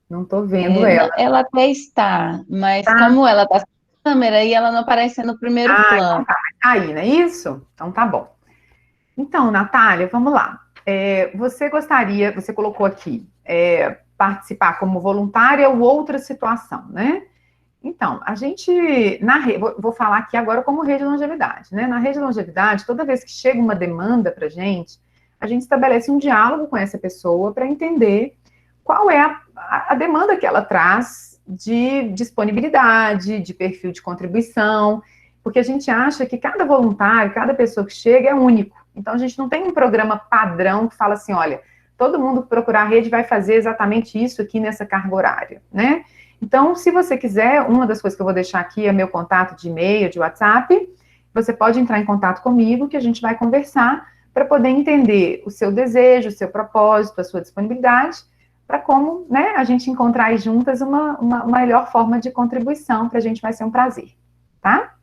Não tô vendo ela. Ela até está, mas Tá? como ela está sem câmera e ela não aparece no primeiro Ah, então plano. tá. Tá aí, não é isso? Então tá bom. Então, Natália, vamos lá. Você gostaria, você colocou aqui, participar como voluntária ou outra situação, né? Então, a gente, vou falar aqui agora como rede de longevidade, né? Na rede de longevidade, toda vez que chega uma demanda para a gente estabelece um diálogo com essa pessoa para entender qual é a demanda que ela traz de disponibilidade, de perfil de contribuição, porque a gente acha que cada voluntário, cada pessoa que chega é único. Então, a gente não tem um programa padrão que fala assim, olha, todo mundo que procurar a rede vai fazer exatamente isso aqui nessa carga horária, né? Então, se você quiser, uma das coisas que eu vou deixar aqui é meu contato de e-mail, de WhatsApp. Você pode entrar em contato comigo, que a gente vai conversar para poder entender o seu desejo, o seu propósito, a sua disponibilidade, para como, né, a gente encontrar aí juntas uma melhor forma de contribuição. Para a gente vai ser um prazer, tá?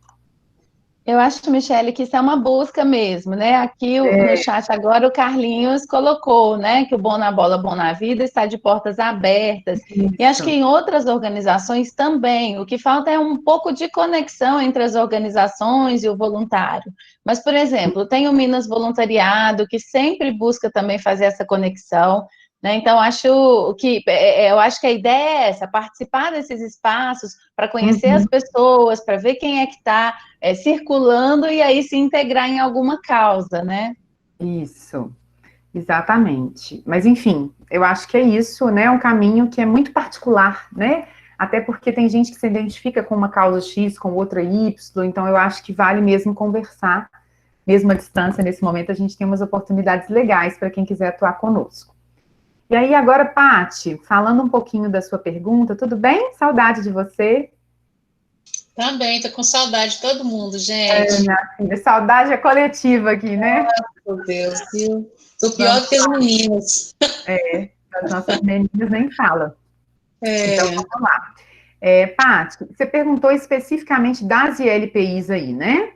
Eu acho, Michele, que isso é uma busca mesmo, né? Aqui no chat agora o Carlinhos colocou, né, que o Bom na Bola, Bom na Vida está de portas abertas. E acho que Isso. em outras organizações também. O que falta é um pouco de conexão entre as organizações e o voluntário. Mas, por exemplo, tem o Minas Voluntariado, que sempre busca também fazer essa conexão. Né? Então, eu acho que a ideia é essa, participar desses espaços para conhecer as pessoas, para ver quem é que está circulando e aí se integrar em alguma causa, né? Isso, exatamente. Mas, enfim, eu acho que é isso, né? É um caminho que é muito particular, né? Até porque tem gente que se identifica com uma causa X, com outra Y, então eu acho que vale mesmo conversar, mesmo à distância, nesse momento a gente tem umas oportunidades legais para quem quiser atuar conosco. E aí, agora, Paty, falando um pouquinho da sua pergunta, tudo bem? Saudade de você. Também, tô com saudade de todo mundo, gente. Minha filha, saudade é coletiva aqui, né? Meu Deus, viu? Tô pior Vamos, do que as meninas. as nossas meninas nem falam. Então, É, vamos lá. Paty, você perguntou especificamente das ILPIs aí, né?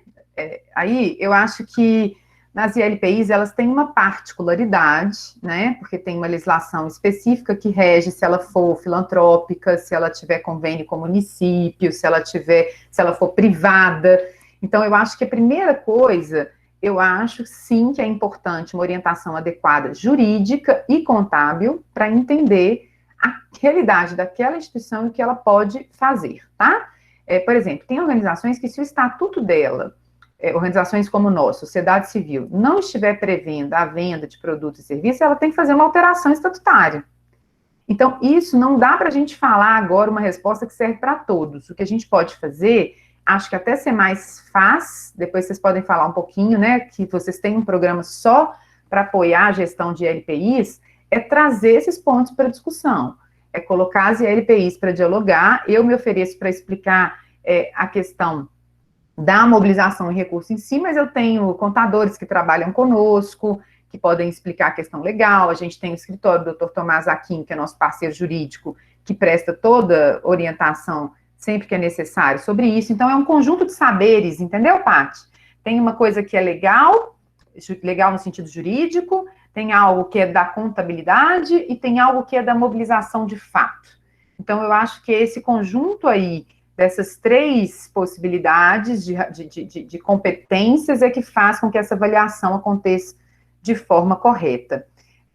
Aí, eu acho que nas ILPIs, elas têm uma particularidade, né? Porque tem uma legislação específica que rege se ela for filantrópica, se ela tiver convênio com o município, se ela for privada. Então, eu acho que a primeira coisa, eu acho sim que é importante uma orientação adequada jurídica e contábil para entender a realidade daquela instituição e o que ela pode fazer, tá? Por exemplo, tem organizações que se o estatuto dela, organizações como nós, sociedade civil, não estiver prevendo a venda de produtos e serviços, ela tem que fazer uma alteração estatutária. Então, isso não dá para a gente falar agora uma resposta que serve para todos. O que a gente pode fazer, acho que até ser mais faz, depois vocês podem falar um pouquinho, né, que vocês têm um programa só para apoiar a gestão de LPIs, é trazer esses pontos para discussão, é colocar as ILPIs para dialogar. Eu me ofereço para explicar a questão da mobilização e recurso em si, mas eu tenho contadores que trabalham conosco, que podem explicar a questão legal. A gente tem o escritório do Dr. Tomás Aquim, que é nosso parceiro jurídico, que presta toda orientação sempre que é necessário sobre isso. Então, é um conjunto de saberes, entendeu, Paty? Tem uma coisa que é legal no sentido jurídico, tem algo que é da contabilidade e tem algo que é da mobilização de fato. Então, eu acho que esse conjunto aí dessas três possibilidades de competências é que faz com que essa avaliação aconteça de forma correta.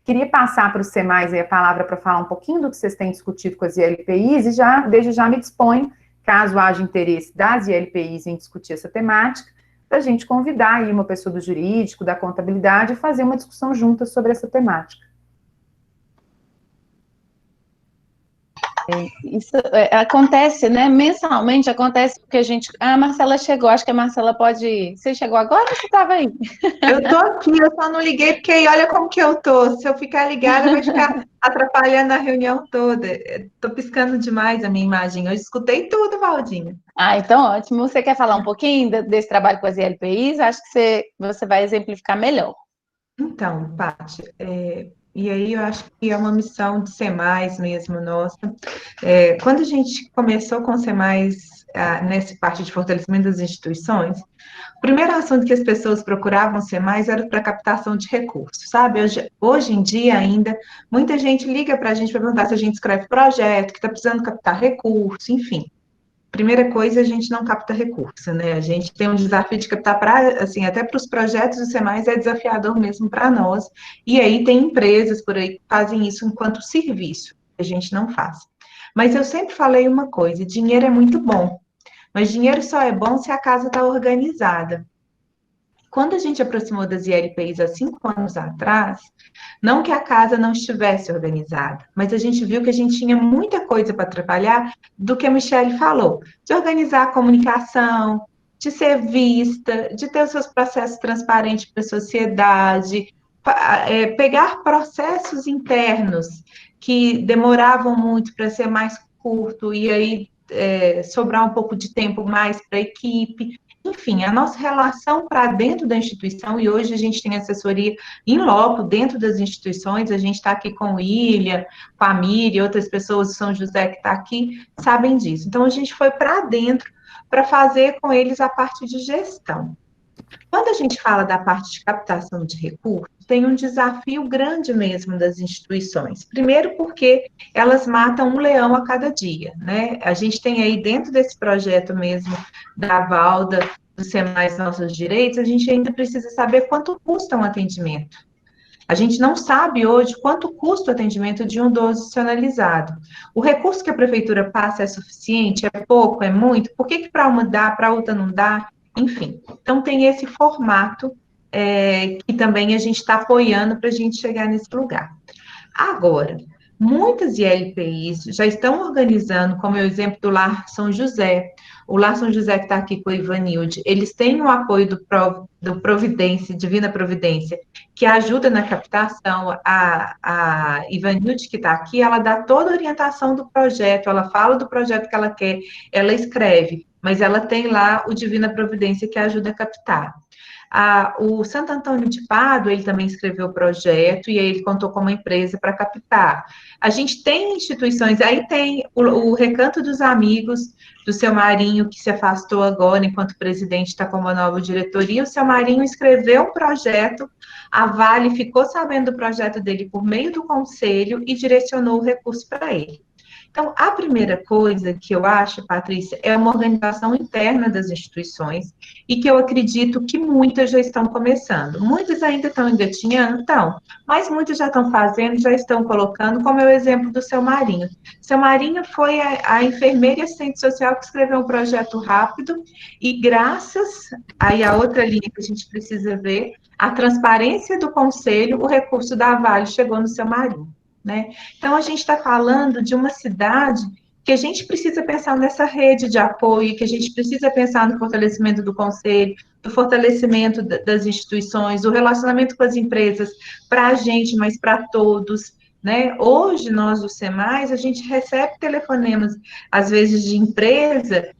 Queria passar para o Semais aí a palavra para falar um pouquinho do que vocês têm discutido com as ILPIs e desde já me disponho, caso haja interesse das ILPIs em discutir essa temática, para a gente convidar aí uma pessoa do jurídico, da contabilidade, e fazer uma discussão junta sobre essa temática. Isso acontece, né? Mensalmente acontece porque a gente. Ah, a Marcela chegou, acho que a Marcela pode. Você chegou agora ou você estava aí? Eu tô aqui, eu só não liguei porque aí olha como que eu tô. Se eu ficar ligada, vai ficar atrapalhando a reunião toda. Tô piscando demais a minha imagem. Eu escutei tudo, Valdinha. Ah, então ótimo. Você quer falar um pouquinho desse trabalho com as ILPIs? Acho que você vai exemplificar melhor. Então, Paty, e aí eu acho que é uma missão de ser mais mesmo nossa. Quando a gente começou com ser mais nessa parte de fortalecimento das instituições, o primeiro assunto que as pessoas procuravam ser mais era para captação de recursos, sabe? Hoje em dia ainda, muita gente liga para a gente para perguntar se a gente escreve projeto, que está precisando captar recurso, enfim. Primeira coisa, a gente não capta recurso, né? A gente tem um desafio de captar para, assim, até para os projetos do SEMAIS é desafiador mesmo para nós. E aí tem empresas por aí que fazem isso enquanto serviço, que a gente não faz. Mas eu sempre falei uma coisa: dinheiro é muito bom, mas dinheiro só é bom se a casa está organizada. Quando a gente aproximou das ILPIs há 5 anos atrás, não que a casa não estivesse organizada, mas a gente viu que a gente tinha muita coisa para trabalhar do que a Michelle falou, de organizar a comunicação, de ser vista, de ter os seus processos transparentes para a sociedade, pegar processos internos que demoravam muito para ser mais curto e aí sobrar um pouco de tempo mais para a equipe. Enfim, a nossa relação para dentro da instituição, e hoje a gente tem assessoria em loco dentro das instituições, a gente está aqui com o Ilha, com a Miriam, outras pessoas de São José que está aqui, sabem disso. Então, a gente foi para dentro para fazer com eles a parte de gestão. Quando a gente fala da parte de captação de recursos, tem um desafio grande mesmo das instituições. Primeiro, porque elas matam um leão a cada dia, né? A gente tem aí dentro desse projeto mesmo da Valda, do Ser Mais Nossos Direitos, a gente ainda precisa saber quanto custa um atendimento. A gente não sabe hoje quanto custa o atendimento de um idoso institucionalizado. O recurso que a prefeitura passa é suficiente? É pouco? É muito? Por que para uma dá, para outra não dá? Enfim, então tem esse formato que também a gente está apoiando para a gente chegar nesse lugar. Agora, muitas ILPIs já estão organizando, como é o exemplo do Lar São José. O Lar São José que está aqui com o Ivanilde, eles têm o apoio do Providência, Divina Providência, que ajuda na captação. A Ivanilde que está aqui, ela dá toda a orientação do projeto, ela fala do projeto que ela quer, ela escreve, mas ela tem lá o Divina Providência que ajuda a captar. O Santo Antônio de Pádua, ele também escreveu o projeto e aí ele contou com uma empresa para captar. A gente tem instituições, aí tem o Recanto dos Amigos, do seu Marinho, que se afastou agora, enquanto presidente está com uma nova diretoria. O seu Marinho escreveu um projeto, a Vale ficou sabendo do projeto dele por meio do conselho e direcionou o recurso para ele. Então, a primeira coisa que eu acho, Patrícia, é uma organização interna das instituições e que eu acredito que muitas já estão começando. Muitas ainda estão engatinhando, mas muitas já estão fazendo, já estão colocando, como é o exemplo do seu Marinho. Seu Marinho foi a enfermeira e assistente social que escreveu um projeto rápido e graças aí a outra linha que a gente precisa ver, a transparência do conselho, o recurso da Vale chegou no seu Marinho. Né? Então, a gente está falando de uma cidade que a gente precisa pensar nessa rede de apoio, que a gente precisa pensar no fortalecimento do conselho, do fortalecimento das instituições, o relacionamento com as empresas, para a gente, mas para todos. Né? Hoje, nós do SEMAIS, a gente recebe telefonemas, às vezes, de empresa,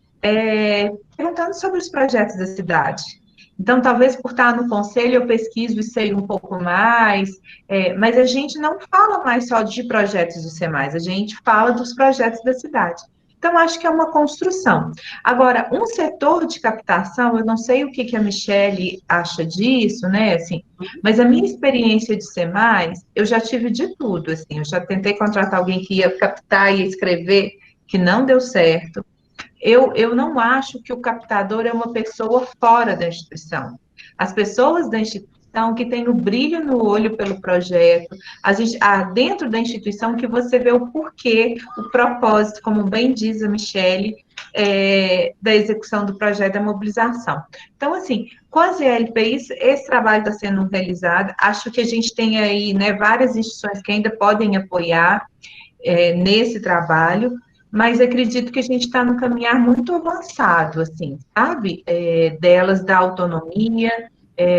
perguntando sobre os projetos da cidade. Então, talvez por estar no conselho eu pesquiso e sei um pouco mais, mas a gente não fala mais só de projetos do SEMAIS, a gente fala dos projetos da cidade. Então, acho que é uma construção. Agora, um setor de captação, eu não sei o que a Michelle acha disso, né, assim, mas a minha experiência de SEMAIS, eu já tive de tudo, assim, eu já tentei contratar alguém que ia captar e escrever, que não deu certo. Eu não acho que o captador é uma pessoa fora da instituição. As pessoas da instituição que têm o brilho no olho pelo projeto, dentro da instituição que você vê o porquê, o propósito, como bem diz a Michelle, da execução do projeto da mobilização. Então, assim, com as ELPIs, esse trabalho está sendo realizado, acho que a gente tem aí, né, várias instituições que ainda podem apoiar, nesse trabalho, mas acredito que a gente está num caminhar muito avançado, assim, sabe? Delas da autonomia,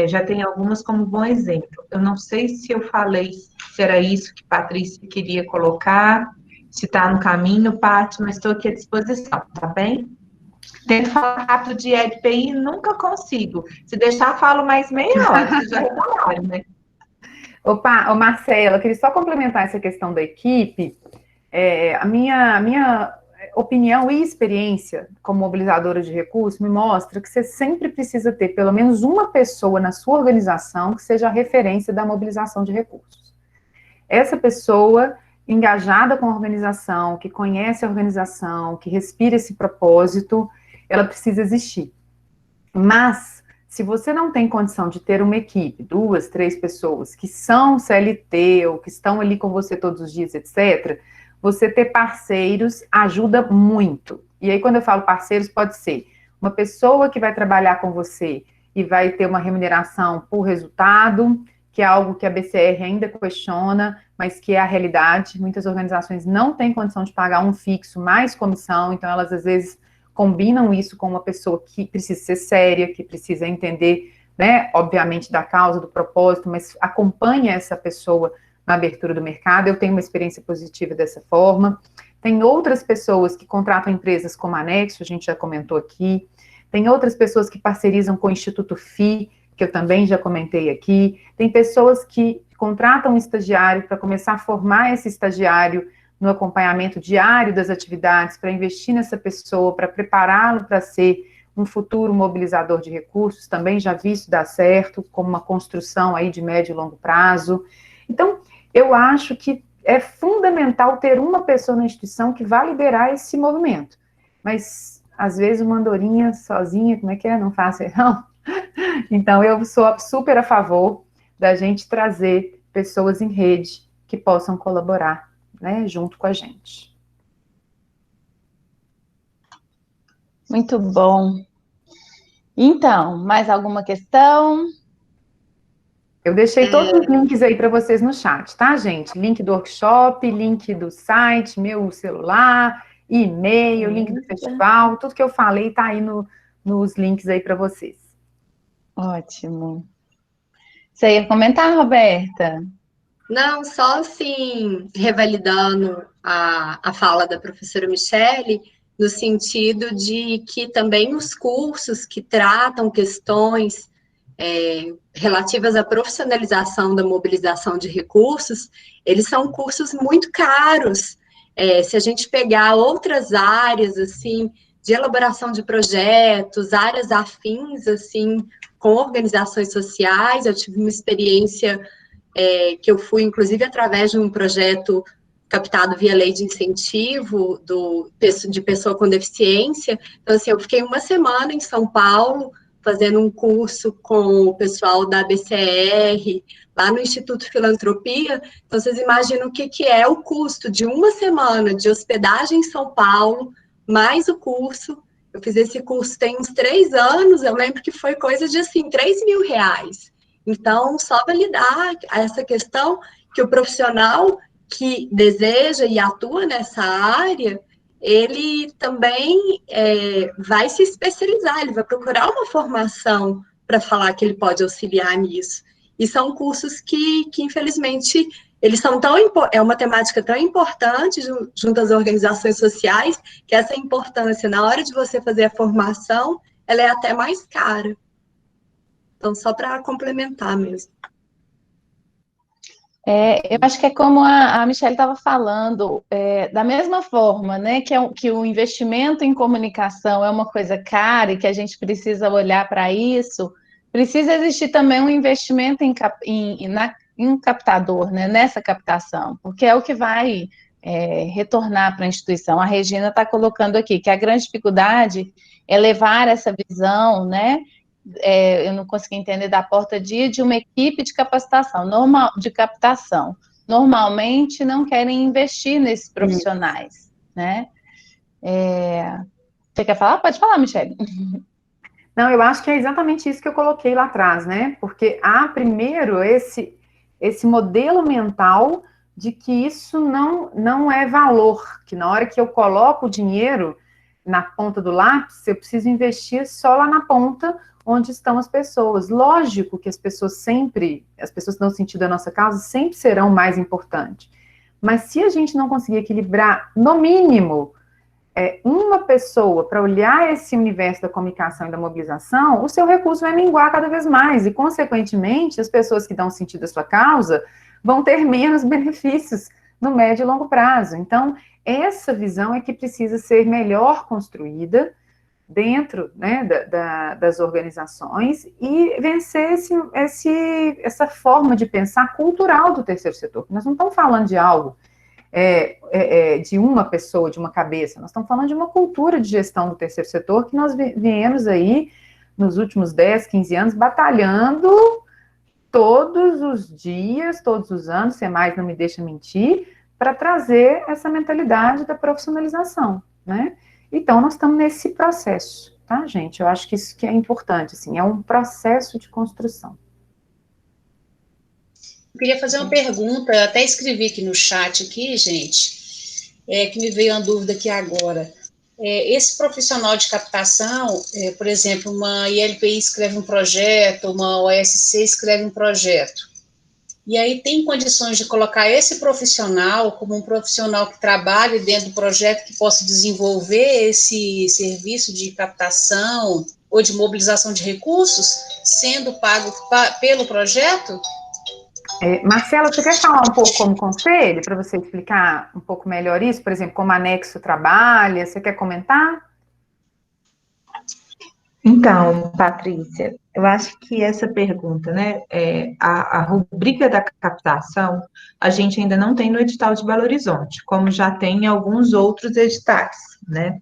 já tem algumas como bom exemplo. Eu não sei se eu falei, se era isso que Patrícia queria colocar, se está no caminho, Paty, mas estou aqui à disposição, tá bem? Tento falar rápido de EDPI, nunca consigo. Se deixar, falo mais meia hora, vocês já repararam, né? Opa, ô Marcela, eu queria só complementar essa questão da equipe. A minha opinião e experiência como mobilizadora de recursos me mostra que você sempre precisa ter pelo menos uma pessoa na sua organização que seja a referência da mobilização de recursos. Essa pessoa engajada com a organização, que conhece a organização, que respira esse propósito, ela precisa existir. Mas, se você não tem condição de ter uma equipe, 2, 3 pessoas que são CLT ou que estão ali com você todos os dias, etc., você ter parceiros ajuda muito. E aí, quando eu falo parceiros, pode ser uma pessoa que vai trabalhar com você e vai ter uma remuneração por resultado, que é algo que a BCR ainda questiona, mas que é a realidade. Muitas organizações não têm condição de pagar um fixo mais comissão, então elas, às vezes, combinam isso com uma pessoa que precisa ser séria, que precisa entender, né, obviamente, da causa, do propósito, mas acompanha essa pessoa na abertura do mercado. Eu tenho uma experiência positiva dessa forma. Tem outras pessoas que contratam empresas como a Nexo, a gente já comentou aqui. Tem outras pessoas que parcerizam com o Instituto FI, que eu também já comentei aqui. Tem pessoas que contratam um estagiário para começar a formar esse estagiário no acompanhamento diário das atividades, para investir nessa pessoa, para prepará-lo para ser um futuro mobilizador de recursos. Também já vi isso dar certo, como uma construção aí de médio e longo prazo. Então, eu acho que é fundamental ter uma pessoa na instituição que vá liderar esse movimento. Mas, às vezes, uma andorinha sozinha, como é que é? Não faço, não. Então, eu sou super a favor da gente trazer pessoas em rede que possam colaborar, né, junto com a gente. Muito bom. Então, mais alguma questão? Eu deixei todos os links aí para vocês no chat, tá, gente? Link do workshop, link do site, meu celular, e-mail, link do festival, tudo que eu falei tá aí nos links aí para vocês. Ótimo. Você ia comentar, Roberta? Não, só assim, revalidando a fala da professora Michele, no sentido de que também os cursos que tratam questões relativas à profissionalização da mobilização de recursos, eles são cursos muito caros. Se a gente pegar outras áreas, assim, de elaboração de projetos, áreas afins, assim, com organizações sociais, eu tive uma experiência que eu fui, inclusive, através de um projeto captado via lei de incentivo de pessoa com deficiência. Então, assim, eu fiquei uma semana em São Paulo, fazendo um curso com o pessoal da BCR, lá no Instituto Filantropia. Então, vocês imaginam o que é o custo de uma semana de hospedagem em São Paulo, mais o curso. Eu fiz esse curso tem uns 3 anos, eu lembro que foi coisa de, assim, R$3.000. Então, só validar essa questão que o profissional que deseja e atua nessa área, ele também vai se especializar, ele vai procurar uma formação para falar que ele pode auxiliar nisso. E são cursos que infelizmente, eles são é uma temática tão importante junto às organizações sociais, que essa importância, na hora de você fazer a formação, ela é até mais cara. Então, só para complementar mesmo. Eu acho que é como a Michelle estava falando, da mesma forma, né, que o investimento em comunicação é uma coisa cara e que a gente precisa olhar para isso, precisa existir também um investimento em um captador, né, nessa captação, porque é o que vai retornar para a instituição. A Regina está colocando aqui que a grande dificuldade é levar essa visão, né, eu não consegui entender da porta de uma equipe de capacitação, de captação. Normalmente não querem investir nesses profissionais, né? Você quer falar? Pode falar, Michele. Não, eu acho que é exatamente isso que eu coloquei lá atrás, né? Porque há primeiro esse modelo mental de que isso não é valor, que na hora que eu coloco o dinheiro na ponta do lápis, eu preciso investir só lá na ponta onde estão as pessoas. Lógico que as pessoas que dão sentido à nossa causa, sempre serão mais importantes. Mas se a gente não conseguir equilibrar, no mínimo, uma pessoa para olhar esse universo da comunicação e da mobilização, o seu recurso vai minguar cada vez mais. E, consequentemente, as pessoas que dão sentido à sua causa vão ter menos benefícios no médio e longo prazo. Então, essa visão é que precisa ser melhor construída dentro, né, das organizações e vencer essa forma de pensar cultural do terceiro setor. Nós não estamos falando de algo de uma pessoa, de uma cabeça, nós estamos falando de uma cultura de gestão do terceiro setor que nós viemos aí nos últimos 10, 15 anos batalhando todos os dias, todos os anos, SEMAIS não me deixa mentir, para trazer essa mentalidade da profissionalização, né? Então, nós estamos nesse processo, tá, gente? Eu acho que isso que é importante, assim, é um processo de construção. Eu queria fazer uma pergunta, eu até escrevi aqui no chat, gente, que me veio uma dúvida aqui agora. Esse profissional de captação, por exemplo, uma ILPI escreve um projeto, uma OSC escreve um projeto, e aí tem condições de colocar esse profissional como um profissional que trabalhe dentro do projeto, que possa desenvolver esse serviço de captação ou de mobilização de recursos, sendo pago pelo projeto? Marcela, você quer falar um pouco como conselho, para você explicar um pouco melhor isso? Por exemplo, como anexo trabalha, você quer comentar? Então, Patrícia, eu acho que essa pergunta, né, a rubrica da captação, a gente ainda não tem no edital de Belo Horizonte, como já tem em alguns outros editais, né?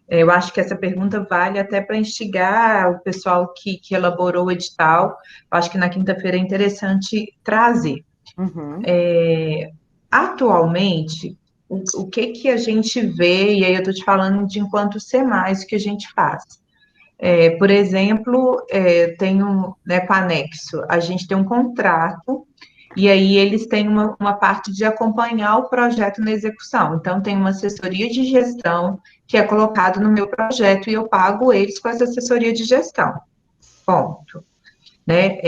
Eu acho que essa pergunta vale até para instigar o pessoal que elaborou o edital. Eu acho que na quinta-feira é interessante trazer. Uhum. Atualmente, o que a gente vê, e aí eu estou te falando de enquanto SEMAIS que a gente faz. Por exemplo, né, com anexo, a gente tem um contrato, e aí eles têm uma parte de acompanhar o projeto na execução. Então, tem uma assessoria de gestão que é colocado no meu projeto, e eu pago eles com essa assessoria de gestão. Ponto. Né?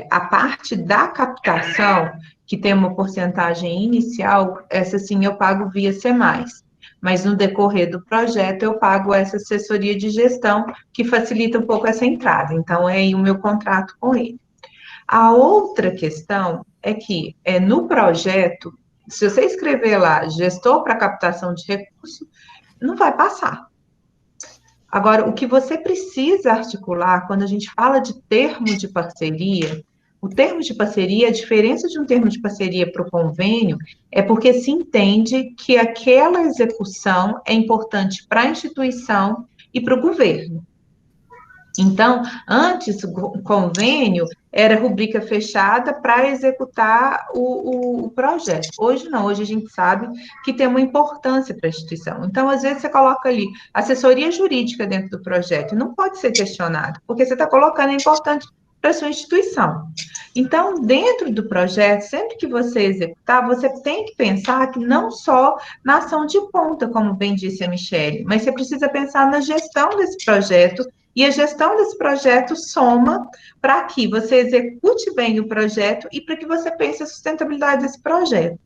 A parte da captação, que tem uma porcentagem inicial, essa sim eu pago via SEMAIS. Mas no decorrer do projeto eu pago essa assessoria de gestão, que facilita um pouco essa entrada. Então, é aí o meu contrato com ele. A outra questão é que no projeto, se você escrever lá, gestor para captação de recursos, não vai passar. Agora, o que você precisa articular, quando a gente fala de termo de parceria, o termo de parceria, a diferença de um termo de parceria para o convênio é porque se entende que aquela execução é importante para a instituição e para o governo. Então, antes, o convênio era rubrica fechada para executar o projeto. Hoje não, hoje a gente sabe que tem uma importância para a instituição. Então, às vezes, você coloca ali assessoria jurídica dentro do projeto, não pode ser questionado, porque você está colocando é importante para a sua instituição. Então, dentro do projeto, sempre que você executar, você tem que pensar que não só na ação de ponta, como bem disse a Michele, mas você precisa pensar na gestão desse projeto, e a gestão desse projeto soma para que você execute bem o projeto e para que você pense a sustentabilidade desse projeto.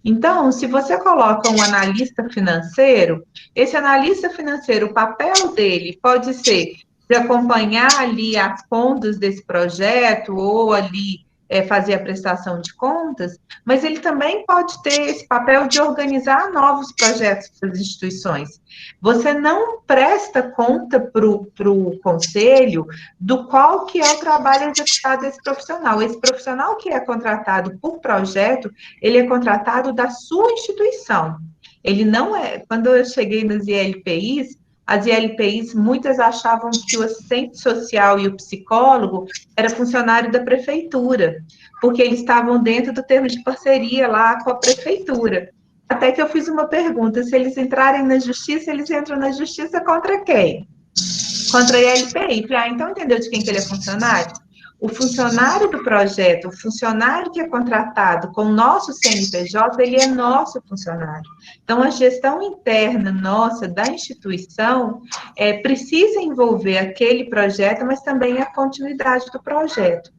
Então, se você coloca um analista financeiro, esse analista financeiro, o papel dele pode ser de acompanhar ali as contas desse projeto ou ali fazer a prestação de contas, mas ele também pode ter esse papel de organizar novos projetos para as instituições. Você não presta conta para o conselho do qual que é o trabalho executado desse profissional. Esse profissional que é contratado por projeto, ele é contratado da sua instituição. Ele não é... Quando eu cheguei nas ILPIs, as ILPIs, muitas achavam que o assistente social e o psicólogo era funcionário da prefeitura, porque eles estavam dentro do termo de parceria lá com a prefeitura. Até que eu fiz uma pergunta, se eles entrarem na justiça, eles entram na justiça contra quem? Contra a ILPI. Falei, então entendeu de quem que ele é funcionário? o funcionário do projeto, o funcionário que é contratado com o nosso CNPJ, ele é nosso funcionário. Então, a gestão interna nossa da instituição precisa envolver aquele projeto, mas também a continuidade do projeto.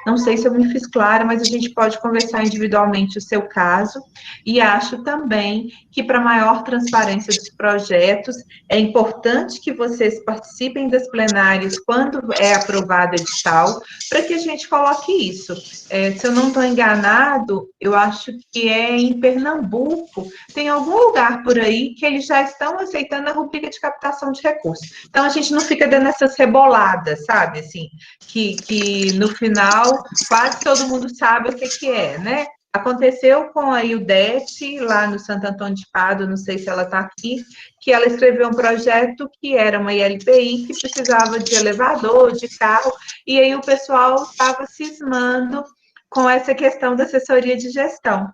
Não sei se eu me fiz clara, mas a gente pode conversar individualmente o seu caso, e acho também que para maior transparência dos projetos, é importante que vocês participem das plenárias quando é aprovado o edital, para que a gente coloque isso. Se eu não estou enganado, eu acho que é em Pernambuco, tem algum lugar por aí que eles já estão aceitando a rubrica de captação de recursos. Então, a gente não fica dando essas reboladas, sabe, assim, que no final quase todo mundo sabe o que é, né? Aconteceu com a Ildete, lá no Santo Antônio de Pádua, não sei se ela está aqui, que ela escreveu um projeto que era uma ILPI, que precisava de elevador, de carro, e aí o pessoal estava cismando com essa questão da assessoria de gestão.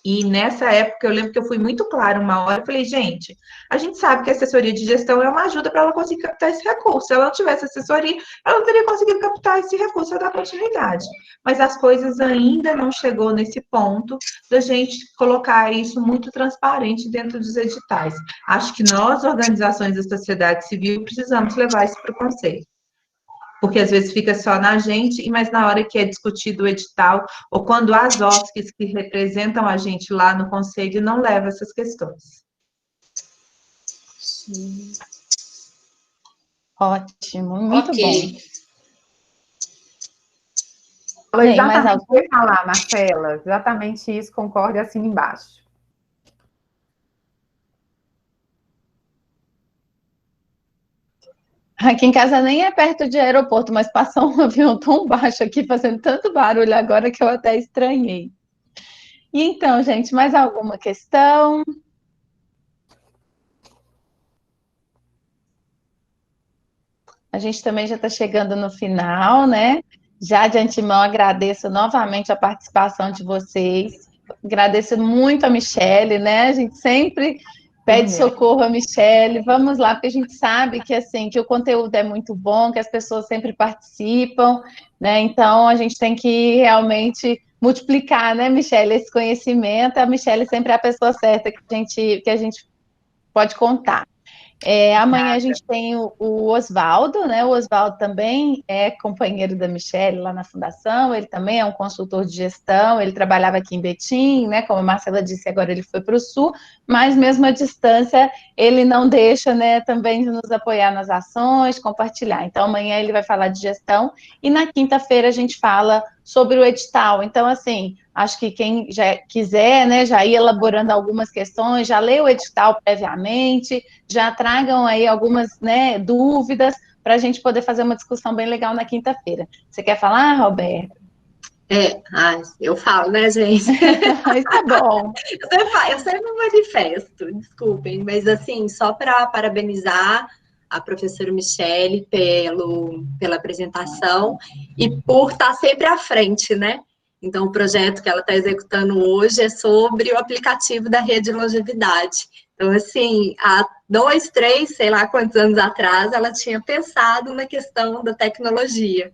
E nessa época, eu lembro que eu fui muito clara uma hora, eu falei, gente, a gente sabe que a assessoria de gestão é uma ajuda para ela conseguir captar esse recurso. Se ela não tivesse assessoria, ela não teria conseguido captar esse recurso e dar continuidade. Mas as coisas ainda não chegou nesse ponto da gente colocar isso muito transparente dentro dos editais. Acho que nós, organizações da sociedade civil, precisamos levar isso para o conselho. Porque às vezes fica só na gente, mas na hora que é discutido o edital, ou quando as OSCs que representam a gente lá no conselho não levam essas questões. Sim. Ótimo, muito bom. Exatamente o que eu ia falar, Marcela. Exatamente isso, concordo e assino embaixo. Aqui em casa nem é perto de aeroporto, mas passou um avião tão baixo aqui, fazendo tanto barulho agora que eu até estranhei. E então, gente, mais alguma questão? A gente também já está chegando no final, né? Já de antemão agradeço novamente a participação de vocês. Agradeço muito a Michele, né? A gente sempre pede socorro a Michele. Vamos lá, porque a gente sabe que assim, que o conteúdo é muito bom, que as pessoas sempre participam, né? Então a gente tem que realmente multiplicar, né, Michele, esse conhecimento. A Michele sempre é a pessoa certa que a gente pode contar. Amanhã a gente tem o Oswaldo, né? O Oswaldo também é companheiro da Michele lá na Fundação, ele também é um consultor de gestão, ele trabalhava aqui em Betim, né? Como a Marcela disse, agora ele foi para o Sul, mas mesmo à distância, ele não deixa, né, também de nos apoiar nas ações, compartilhar. Então, amanhã ele vai falar de gestão, e na quinta-feira a gente fala sobre o edital. Então, assim, acho que quem já quiser, né, já ir elaborando algumas questões, já lê o edital previamente, já tragam aí algumas, né, dúvidas para a gente poder fazer uma discussão bem legal na quinta-feira. Você quer falar, Roberto? Eu falo, né, gente? Isso é bom. Eu sempre me manifesto, desculpem, mas assim, só para parabenizar a professora Michele pela apresentação e por estar sempre à frente, né? Então, o projeto que ela está executando hoje é sobre o aplicativo da rede de longevidade. Então, assim, há 2, 3, sei lá quantos anos atrás, ela tinha pensado na questão da tecnologia.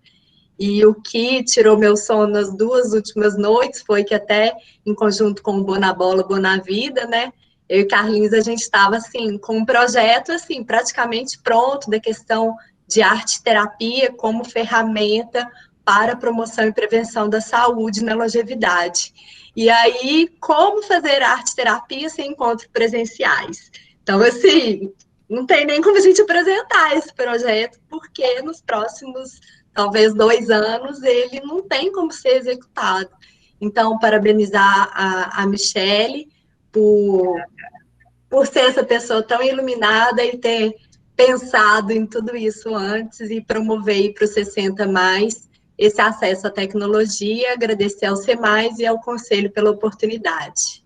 E o que tirou meu sono nas 2 últimas noites foi que até em conjunto com o Bonabola, Bonavida, né? Eu e Carlinhos, a gente estava, assim, com um projeto, assim, praticamente pronto da questão de arte-terapia como ferramenta para promoção e prevenção da saúde na longevidade. E aí, como fazer arte-terapia sem encontros presenciais? Então, assim, não tem nem como a gente apresentar esse projeto, porque nos próximos, talvez 2 anos, ele não tem como ser executado. Então, parabenizar a Michele por ser essa pessoa tão iluminada e ter pensado em tudo isso antes e promover para os 60 mais esse acesso à tecnologia, agradecer ao SEMAIS e ao Conselho pela oportunidade.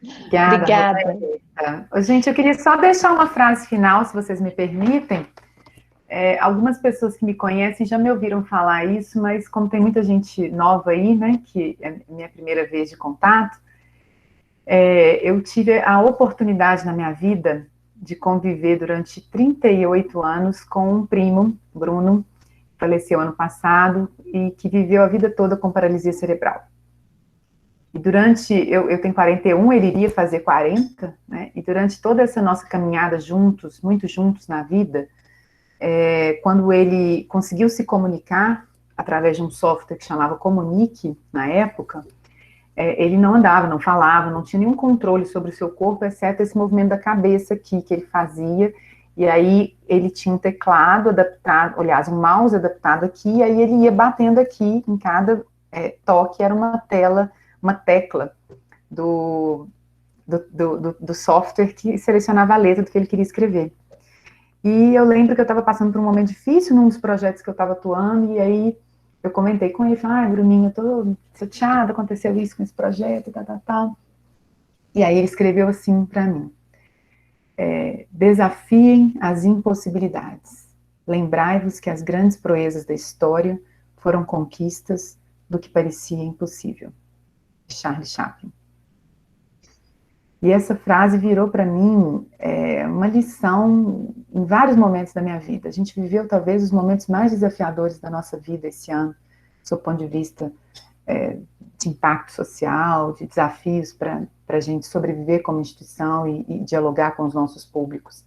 Obrigada. Gente, eu queria só deixar uma frase final, se vocês me permitem. Algumas pessoas que me conhecem já me ouviram falar isso, mas como tem muita gente nova aí, né, que é minha primeira vez de contato, eu tive a oportunidade na minha vida de conviver durante 38 anos com um primo, Bruno, faleceu ano passado e que viveu a vida toda com paralisia cerebral. E durante, eu tenho 41, ele iria fazer 40, né? E durante toda essa nossa caminhada juntos, muito juntos na vida, quando ele conseguiu se comunicar através de um software que chamava Comunique, na época, ele não andava, não falava, não tinha nenhum controle sobre o seu corpo, exceto esse movimento da cabeça aqui que ele fazia, e aí ele tinha um teclado adaptado, aliás, um mouse adaptado aqui, e aí ele ia batendo aqui, em cada toque era uma tecla do software que selecionava a letra do que ele queria escrever. E eu lembro que eu estava passando por um momento difícil num dos projetos que eu estava atuando, e aí eu comentei com ele, falei, Bruninho, eu tô chateada, aconteceu isso com esse projeto, tal. E aí ele escreveu assim para mim, desafiem as impossibilidades. Lembrai-vos que as grandes proezas da história foram conquistas do que parecia impossível. Charlie Chaplin. E essa frase virou para mim uma lição em vários momentos da minha vida. A gente viveu talvez os momentos mais desafiadores da nossa vida esse ano, do seu ponto de vista de impacto social, de desafios para a gente sobreviver como instituição e dialogar com os nossos públicos.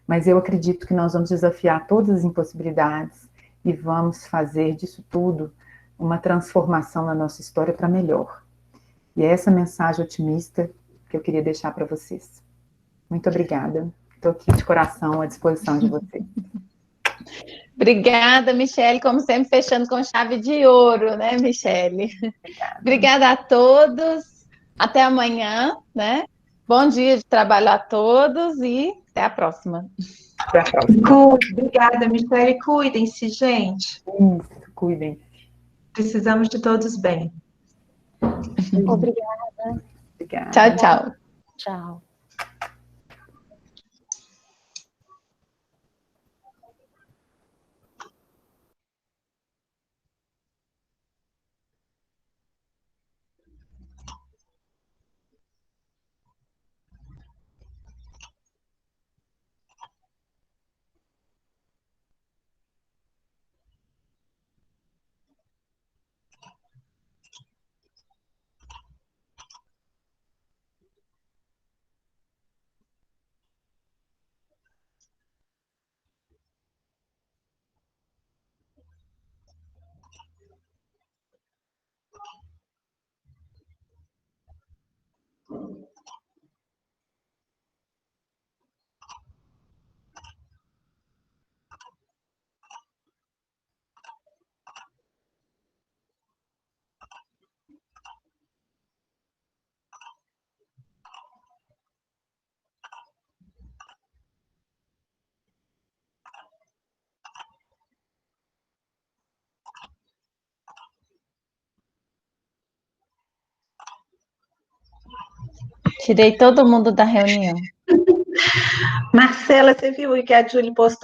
Mas eu acredito que nós vamos desafiar todas as impossibilidades e vamos fazer disso tudo uma transformação na nossa história para melhor. E é essa mensagem otimista que eu queria deixar para vocês. Muito obrigada. Estou aqui de coração à disposição de vocês. Obrigada, Michele, como sempre, fechando com chave de ouro, né, Michele? Obrigada a todos. Até amanhã, né? Bom dia de trabalho a todos e até a próxima. Até a próxima. Obrigada, Michele. Cuidem-se, gente. Isso, cuidem. Precisamos de todos bem. Obrigada. Obrigada. Tchau, tchau. Tchau. Tirei todo mundo da reunião. Marcela, você viu o que a Julie postou?